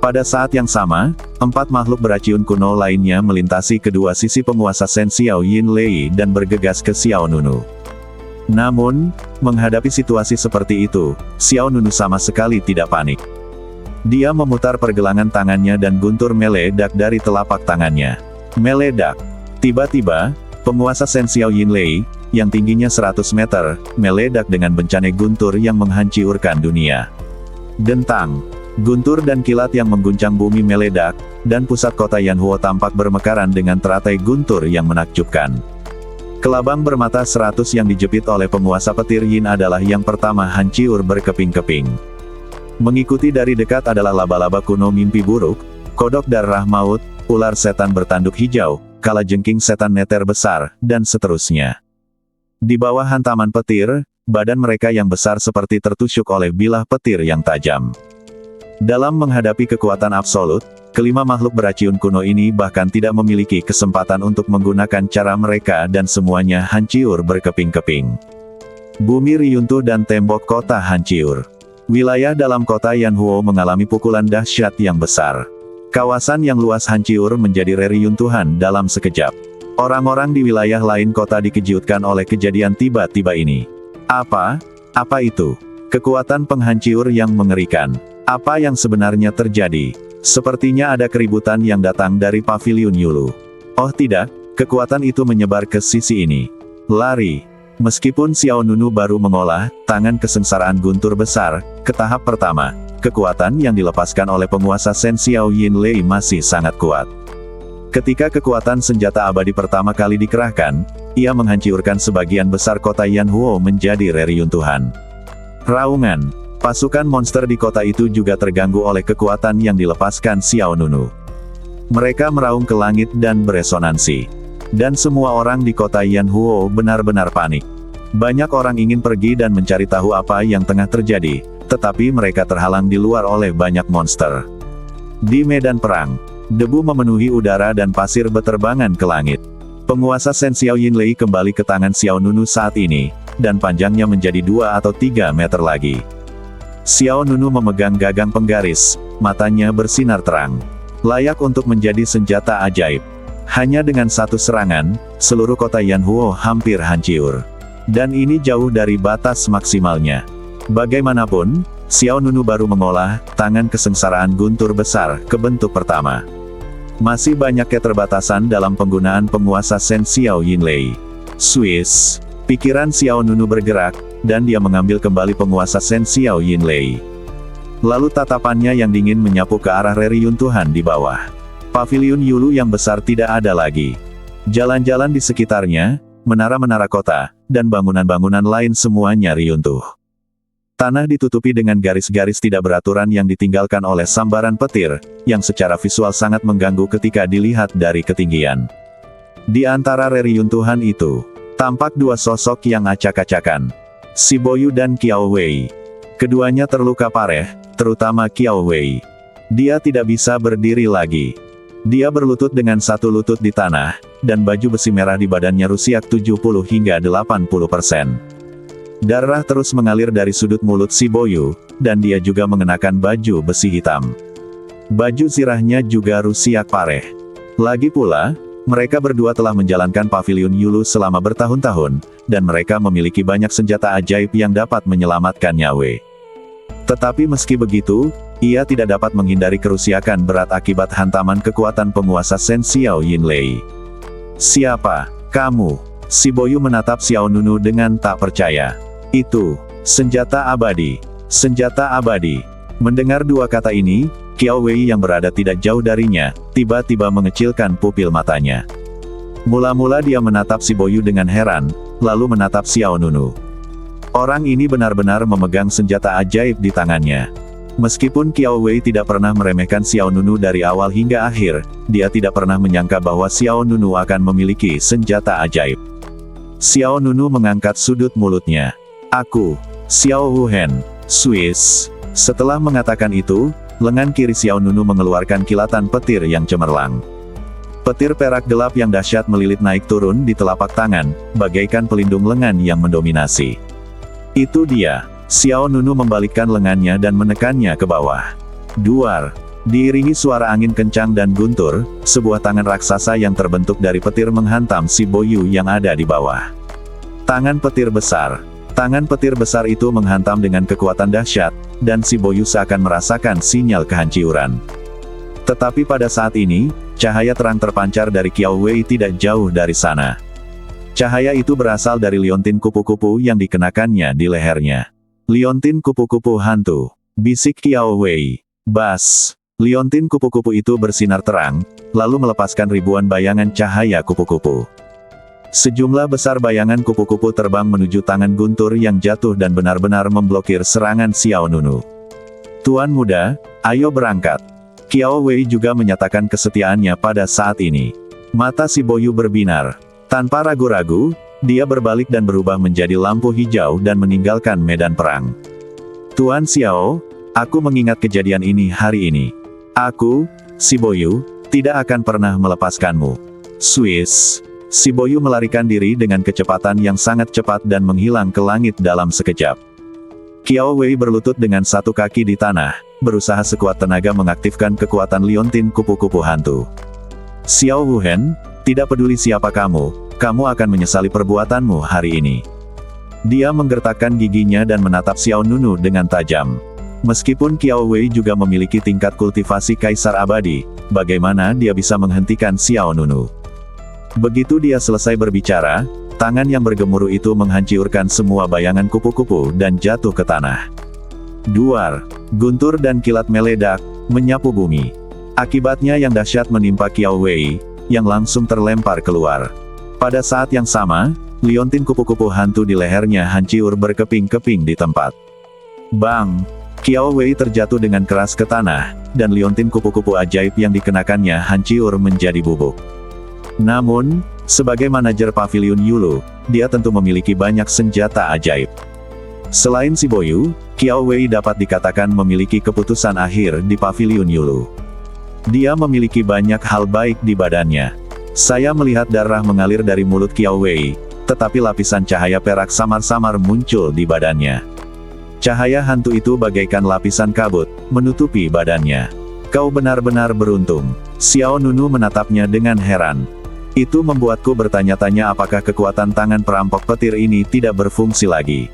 Pada saat yang sama, 4 makhluk beraciun kuno lainnya melintasi kedua sisi penguasa Shen Xiao Yin Lei dan bergegas ke Xiao Nunu. Namun, menghadapi situasi seperti itu, Xiao Nunu sama sekali tidak panik. Dia memutar pergelangan tangannya dan guntur meledak dari telapak tangannya. Meledak. Tiba-tiba, penguasa Shen Xiao Yin Lei, yang tingginya 100 meter, meledak dengan bencana guntur yang menghancurkan dunia. Dentang. Guntur dan kilat yang mengguncang bumi meledak, dan pusat kota Yanhuo tampak bermekaran dengan teratai guntur yang menakjubkan. Kelabang bermata 100 yang dijepit oleh penguasa petir Yin adalah yang pertama hancur berkeping-keping. Mengikuti dari dekat adalah laba-laba kuno mimpi buruk, kodok darah maut, ular setan bertanduk hijau, kalajengking setan neter besar, dan seterusnya. Di bawah hantaman petir, badan mereka yang besar seperti tertusuk oleh bilah petir yang tajam. Dalam menghadapi kekuatan absolut, kelima makhluk beraciun kuno ini bahkan tidak memiliki kesempatan untuk menggunakan cara mereka dan semuanya hancur berkeping-keping. Bumi riyuntuh dan tembok kota hancur. Wilayah dalam kota Yanhuo mengalami pukulan dahsyat yang besar. Kawasan yang luas hancur menjadi reruntuhan dalam sekejap. Orang-orang di wilayah lain kota dikejutkan oleh kejadian tiba-tiba ini. Apa itu? Kekuatan penghancur yang mengerikan. Apa yang sebenarnya terjadi? Sepertinya ada keributan yang datang dari paviliun Yulu. Oh tidak, kekuatan itu menyebar ke sisi ini. Lari. Meskipun Xiao Nunu baru mengolah tangan kesengsaraan guntur besar ke tahap pertama, kekuatan yang dilepaskan oleh penguasa Shen Xiao Yin Lei masih sangat kuat. Ketika kekuatan senjata abadi pertama kali dikerahkan, ia menghancurkan sebagian besar kota Yanhuo menjadi reruntuhan. Raungan. Pasukan monster di kota itu juga terganggu oleh kekuatan yang dilepaskan Xiao Nunu. Mereka meraung ke langit dan beresonansi. Dan semua orang di kota Yanhuo benar-benar panik. Banyak orang ingin pergi dan mencari tahu apa yang tengah terjadi, tetapi mereka terhalang di luar oleh banyak monster. Di medan perang, debu memenuhi udara dan pasir beterbangan ke langit. Penguasa Shen Xiao Yin Lei kembali ke tangan Xiao Nunu saat ini, dan panjangnya menjadi 2 atau 3 meter lagi. Xiao Nunu memegang gagang penggaris, matanya bersinar terang. Layak untuk menjadi senjata ajaib. Hanya dengan satu serangan, seluruh kota Yanhuo hampir hancur. Dan ini jauh dari batas maksimalnya. Bagaimanapun, Xiao Nunu baru mengolah tangan kesengsaraan guntur besar ke bentuk pertama. Masih banyak keterbatasan dalam penggunaan penguasa Shen Xiao Yin Lei. Swiss. Pikiran Xiao Nunu bergerak, dan dia mengambil kembali penguasa Shen Xiao Yin Lei. Lalu tatapannya yang dingin menyapu ke arah reruntuhan di bawah. Paviliun Yulu yang besar tidak ada lagi. Jalan-jalan di sekitarnya, menara-menara kota, dan bangunan-bangunan lain semuanya runtuh. Tanah ditutupi dengan garis-garis tidak beraturan yang ditinggalkan oleh sambaran petir, yang secara visual sangat mengganggu ketika dilihat dari ketinggian. Di antara reruntuhan itu, tampak dua sosok yang acak-acakan. Si Boyu dan Qiao Wei. Keduanya terluka parah, terutama Qiao Wei. Dia tidak bisa berdiri lagi. Dia berlutut dengan satu lutut di tanah, dan baju besi merah di badannya rusak 70 hingga 80%. Darah terus mengalir dari sudut mulut si Boyu, dan dia juga mengenakan baju besi hitam. Baju zirahnya juga rusak parah. Lagi pula, mereka berdua telah menjalankan paviliun Yulu selama bertahun-tahun, dan mereka memiliki banyak senjata ajaib yang dapat menyelamatkan nyawa. Tetapi meski begitu, ia tidak dapat menghindari kerusakan berat akibat hantaman kekuatan penguasa Shen Xiao Yin Lei. Siapa kamu? Si Boyu menatap Xiao Nunu dengan tak percaya. Itu, senjata abadi. Senjata abadi. Mendengar dua kata ini, Qiao Wei yang berada tidak jauh darinya, tiba-tiba mengecilkan pupil matanya. Mula-mula dia menatap si Boyu dengan heran, lalu menatap Xiao Nunu. Orang ini benar-benar memegang senjata ajaib di tangannya. Meskipun Qiao Wei tidak pernah meremehkan Xiao Nunu dari awal hingga akhir, dia tidak pernah menyangka bahwa Xiao Nunu akan memiliki senjata ajaib. Xiao Nunu mengangkat sudut mulutnya. Aku, Xiao Wuhen, Swiss. Setelah mengatakan itu, lengan kiri Xiao Nunu mengeluarkan kilatan petir yang cemerlang. Petir perak gelap yang dahsyat melilit naik turun di telapak tangan, bagaikan pelindung lengan yang mendominasi. Itu dia. Xiao Nunu membalikkan lengannya dan menekannya ke bawah. Duar. Diiringi suara angin kencang dan guntur, sebuah tangan raksasa yang terbentuk dari petir menghantam si Boyu yang ada di bawah. Tangan petir besar. Tangan petir besar itu menghantam dengan kekuatan dahsyat, dan si Boyu seakan merasakan sinyal kehancuran. Tetapi pada saat ini, cahaya terang terpancar dari Qiao Wei tidak jauh dari sana. Cahaya itu berasal dari liontin kupu-kupu yang dikenakannya di lehernya. Liontin kupu-kupu hantu. Bisik Qiao Wei. Bas! Liontin kupu-kupu itu bersinar terang, lalu melepaskan ribuan bayangan cahaya kupu-kupu. Sejumlah besar bayangan kupu-kupu terbang menuju tangan Guntur yang jatuh dan benar-benar memblokir serangan Xiao Nunu. Tuan muda, ayo berangkat. Qiao Wei juga menyatakan kesetiaannya pada saat ini. Mata si Boyu berbinar. Tanpa ragu-ragu, dia berbalik dan berubah menjadi lampu hijau dan meninggalkan medan perang. Tuan Xiao, aku mengingat kejadian ini hari ini. Aku, si Boyu, tidak akan pernah melepaskanmu. Swiss. Si Boyu melarikan diri dengan kecepatan yang sangat cepat dan menghilang ke langit dalam sekejap. Qiao Wei berlutut dengan satu kaki di tanah, berusaha sekuat tenaga mengaktifkan kekuatan liontin kupu-kupu hantu. Xiao Wuhen, tidak peduli siapa kamu akan menyesali perbuatanmu hari ini. Dia menggertakkan giginya dan menatap Xiao Nunu dengan tajam. Meskipun Qiao Wei juga memiliki tingkat kultivasi kaisar abadi, bagaimana dia bisa menghentikan Xiao Nunu? Begitu dia selesai berbicara, tangan yang bergemuruh itu menghancurkan semua bayangan kupu-kupu dan jatuh ke tanah. Duar, guntur dan kilat meledak, menyapu bumi. Akibatnya yang dahsyat menimpa Qiao Wei, yang langsung terlempar keluar. Pada saat yang sama, liontin kupu-kupu hantu di lehernya hancur berkeping-keping di tempat. Bang! Qiao Wei terjatuh dengan keras ke tanah, dan liontin kupu-kupu ajaib yang dikenakannya hancur menjadi bubuk. Namun, sebagai manajer pavilion Yulu, dia tentu memiliki banyak senjata ajaib. Selain si Boyu, Qiao Wei dapat dikatakan memiliki keputusan akhir di pavilion Yulu. Dia memiliki banyak hal baik di badannya. Saya melihat darah mengalir dari mulut Qiao Wei, tetapi lapisan cahaya perak samar-samar muncul di badannya. Cahaya hantu itu bagaikan lapisan kabut, menutupi badannya. Kau benar-benar beruntung. Xiao Nunu menatapnya dengan heran. Itu membuatku bertanya-tanya apakah kekuatan tangan perampok petir ini tidak berfungsi lagi.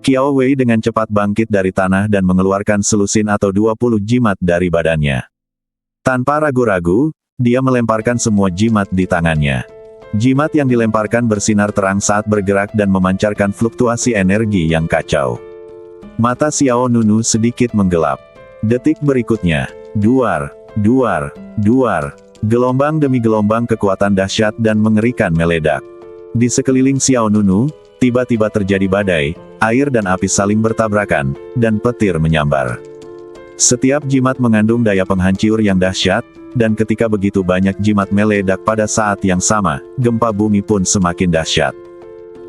Qiao Wei dengan cepat bangkit dari tanah dan mengeluarkan selusin atau 20 jimat dari badannya. Tanpa ragu-ragu, dia melemparkan semua jimat di tangannya. Jimat yang dilemparkan bersinar terang saat bergerak dan memancarkan fluktuasi energi yang kacau. Mata Xiao Nunu sedikit menggelap. Detik berikutnya, duar, duar, duar. Gelombang demi gelombang kekuatan dahsyat dan mengerikan meledak. Di sekeliling Xiao Nunu, tiba-tiba terjadi badai, air dan api saling bertabrakan, dan petir menyambar. Setiap jimat mengandung daya penghancur yang dahsyat, dan ketika begitu banyak jimat meledak pada saat yang sama, gempa bumi pun semakin dahsyat.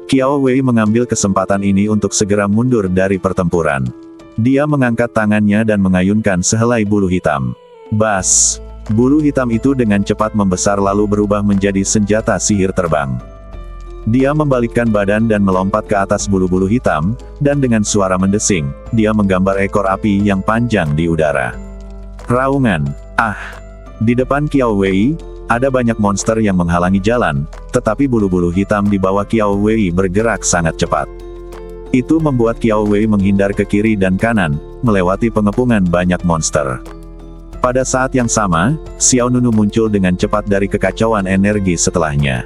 Qiao Wei mengambil kesempatan ini untuk segera mundur dari pertempuran. Dia mengangkat tangannya dan mengayunkan sehelai bulu hitam. Bas! Bulu hitam itu dengan cepat membesar lalu berubah menjadi senjata sihir terbang. Dia membalikkan badan dan melompat ke atas bulu-bulu hitam, dan dengan suara mendesing, dia menggambar ekor api yang panjang di udara. Raungan! Ah! Di depan Qiao Wei, ada banyak monster yang menghalangi jalan, tetapi bulu-bulu hitam di bawah Qiao Wei bergerak sangat cepat. Itu membuat Qiao Wei menghindar ke kiri dan kanan, melewati pengepungan banyak monster. Pada saat yang sama, Xiao Nunu muncul dengan cepat dari kekacauan energi setelahnya.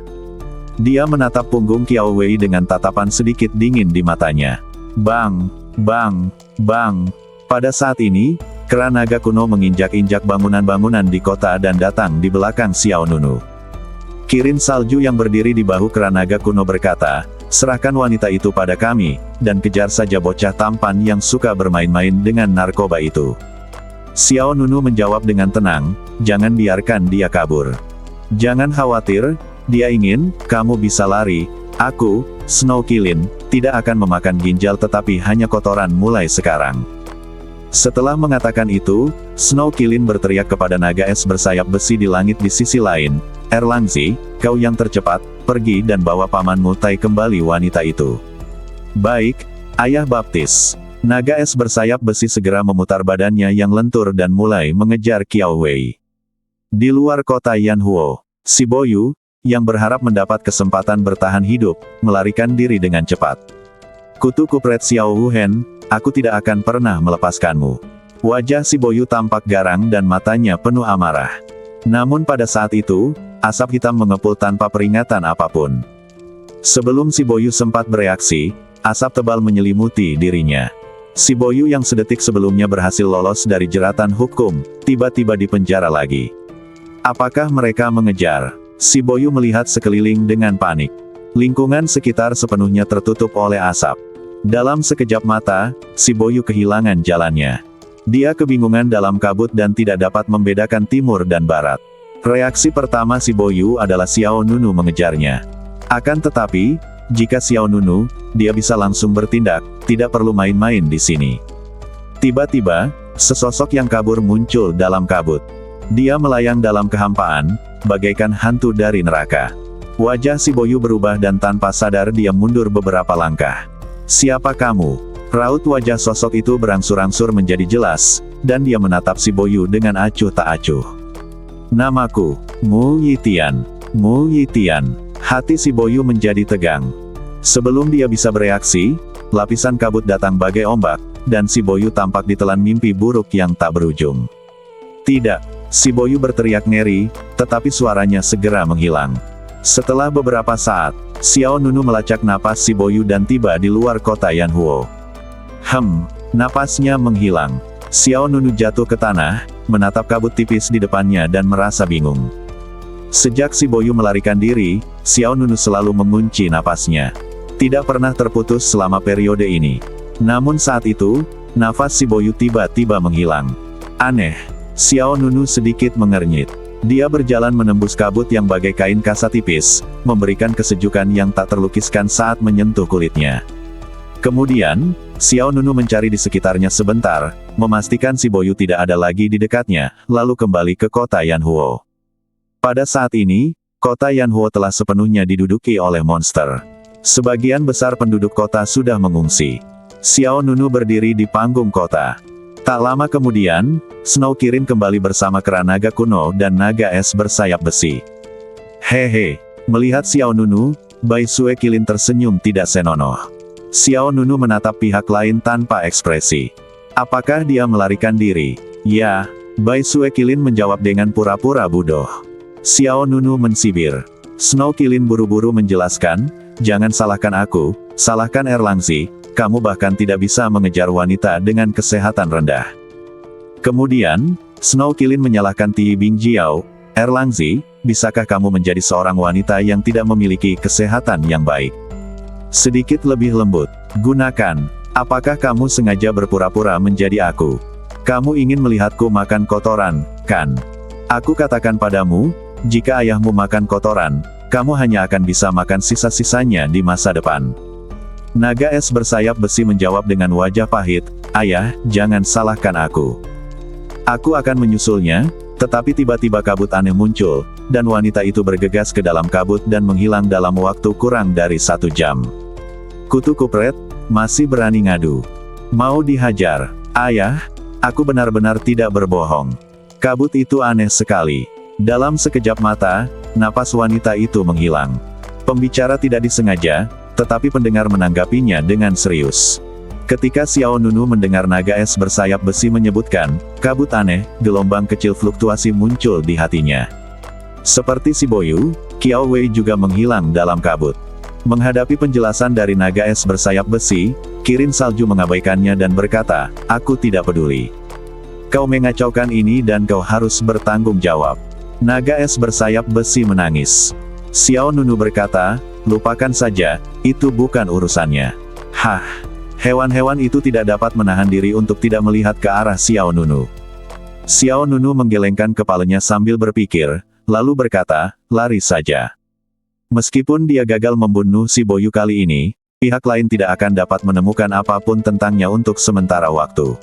Dia menatap punggung Qiao Wei dengan tatapan sedikit dingin di matanya. Bang! Bang! Bang! Pada saat ini, kera naga kuno menginjak-injak bangunan-bangunan di kota dan datang di belakang Xiao Nunu. Kirin salju yang berdiri di bahu kera naga kuno berkata, serahkan wanita itu pada kami, dan kejar saja bocah tampan yang suka bermain-main dengan narkoba itu. Xiao Nunu menjawab dengan tenang, jangan biarkan dia kabur. Jangan khawatir, dia ingin, kamu bisa lari, aku, Snow Qilin, tidak akan memakan ginjal tetapi hanya kotoran mulai sekarang. Setelah mengatakan itu, Snow Qilin berteriak kepada naga es bersayap besi di langit di sisi lain, Erlangzi, kau yang tercepat, pergi dan bawa pamanmu Tai kembali wanita itu. Baik, Ayah Baptis. Naga es bersayap besi segera memutar badannya yang lentur dan mulai mengejar Qiao Wei. Di luar kota Yanhuo, si Boyu, yang berharap mendapat kesempatan bertahan hidup, melarikan diri dengan cepat. Kutu kupret Xiao Wuhen, aku tidak akan pernah melepaskanmu. Wajah si Boyu tampak garang dan matanya penuh amarah. Namun pada saat itu, asap hitam mengepul tanpa peringatan apapun. Sebelum si Boyu sempat bereaksi, asap tebal menyelimuti dirinya. Si Boyu yang sedetik sebelumnya berhasil lolos dari jeratan hukum, tiba-tiba di penjara lagi. Apakah mereka mengejar? Si Boyu melihat sekeliling dengan panik. Lingkungan sekitar sepenuhnya tertutup oleh asap. Dalam sekejap mata, si Boyu kehilangan jalannya. Dia kebingungan dalam kabut dan tidak dapat membedakan timur dan barat. Reaksi pertama si Boyu adalah Xiao Nunu mengejarnya. Akan tetapi, jika Xiao Nunu, dia bisa langsung bertindak, tidak perlu main-main di sini. Tiba-tiba, sesosok yang kabur muncul dalam kabut. Dia melayang dalam kehampaan, bagaikan hantu dari neraka. Wajah si Boyu berubah dan tanpa sadar dia mundur beberapa langkah. "Siapa kamu?" Raut wajah sosok itu berangsur-angsur menjadi jelas, dan dia menatap si Boyu dengan acuh tak acuh. "Namaku, Mu Yitian. Mu Yitian." Hati si Boyu menjadi tegang. Sebelum dia bisa bereaksi, lapisan kabut datang bagai ombak, dan si Boyu tampak ditelan mimpi buruk yang tak berujung. "Tidak!" Si Boyu berteriak ngeri, tetapi suaranya segera menghilang. Setelah beberapa saat, Xiao Nunu melacak napas si Boyu dan tiba di luar kota Yanhuo. Napasnya menghilang. Xiao Nunu jatuh ke tanah, menatap kabut tipis di depannya dan merasa bingung. Sejak si Boyu melarikan diri, Xiao Nunu selalu mengunci napasnya. Tidak pernah terputus selama periode ini. Namun saat itu, nafas si Boyu tiba-tiba menghilang. Aneh. Xiao Nunu sedikit mengernyit. Dia berjalan menembus kabut yang bagai kain kasa tipis, memberikan kesejukan yang tak terlukiskan saat menyentuh kulitnya. Kemudian, Xiao Nunu mencari di sekitarnya sebentar, memastikan si Boyu tidak ada lagi di dekatnya, lalu kembali ke kota Yanhuo. Pada saat ini, kota Yanhuo telah sepenuhnya diduduki oleh monster. Sebagian besar penduduk kota sudah mengungsi. Xiao Nunu berdiri di panggung kota. Tak lama kemudian, Snow Kirin kembali bersama kera naga kuno dan naga es bersayap besi. Hehe, melihat Xiao Nunu, Bai Sue Qilin tersenyum tidak senonoh. Xiao Nunu menatap pihak lain tanpa ekspresi. Apakah dia melarikan diri? Ya, Bai Sue Qilin menjawab dengan pura-pura bodoh. Xiao Nunu mensibir. Snow Qilin buru-buru menjelaskan, "Jangan salahkan aku, salahkan Erlangzi, kamu bahkan tidak bisa mengejar wanita dengan kesehatan rendah." Kemudian, Snow Qilin menyalahkan Ti Bingjiao, "Erlangzi, bisakah kamu menjadi seorang wanita yang tidak memiliki kesehatan yang baik?" Sedikit lebih lembut, "Gunakan. Apakah kamu sengaja berpura-pura menjadi aku? Kamu ingin melihatku makan kotoran, kan? Aku katakan padamu, jika ayahmu makan kotoran, kamu hanya akan bisa makan sisa-sisanya di masa depan." Naga es bersayap besi menjawab dengan wajah pahit, "Ayah, jangan salahkan aku. Aku akan menyusulnya." Tetapi tiba-tiba kabut aneh muncul, dan wanita itu bergegas ke dalam kabut dan menghilang dalam waktu kurang dari 1 jam. Kutu Kupret, masih berani ngadu. Mau dihajar? Ayah, aku benar-benar tidak berbohong. Kabut itu aneh sekali. Dalam sekejap mata, napas wanita itu menghilang. Pembicara tidak disengaja, tetapi pendengar menanggapinya dengan serius. Ketika Xiao Nunu mendengar naga es bersayap besi menyebutkan, kabut aneh, gelombang kecil fluktuasi muncul di hatinya. Seperti si Boyu, Qiao Wei juga menghilang dalam kabut. Menghadapi penjelasan dari naga es bersayap besi, Kirin Salju mengabaikannya dan berkata, "Aku tidak peduli. Kau mengacaukan ini dan kau harus bertanggung jawab." Naga es bersayap besi menangis. Xiao Nunu berkata, "Lupakan saja, itu bukan urusannya." Hah! Hewan-hewan itu tidak dapat menahan diri untuk tidak melihat ke arah Xiao Nunu. Xiao Nunu menggelengkan kepalanya sambil berpikir, lalu berkata, "Lari saja." Meskipun dia gagal membunuh si Boyu kali ini, pihak lain tidak akan dapat menemukan apapun tentangnya untuk sementara waktu.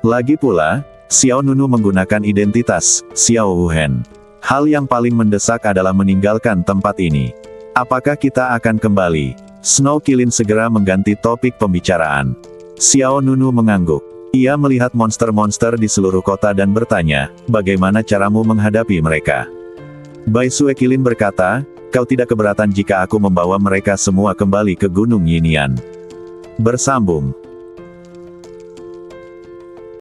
Lagi pula, Xiao Nunu menggunakan identitas Xiao Wuhen. Hal yang paling mendesak adalah meninggalkan tempat ini. Apakah kita akan kembali? Snow Qilin segera mengganti topik pembicaraan. Xiao Nunu mengangguk. Ia melihat monster-monster di seluruh kota dan bertanya, "Bagaimana caramu menghadapi mereka?" Bai Sue Qilin berkata, "Kau tidak keberatan jika aku membawa mereka semua kembali ke Gunung Yinian?" Bersambung.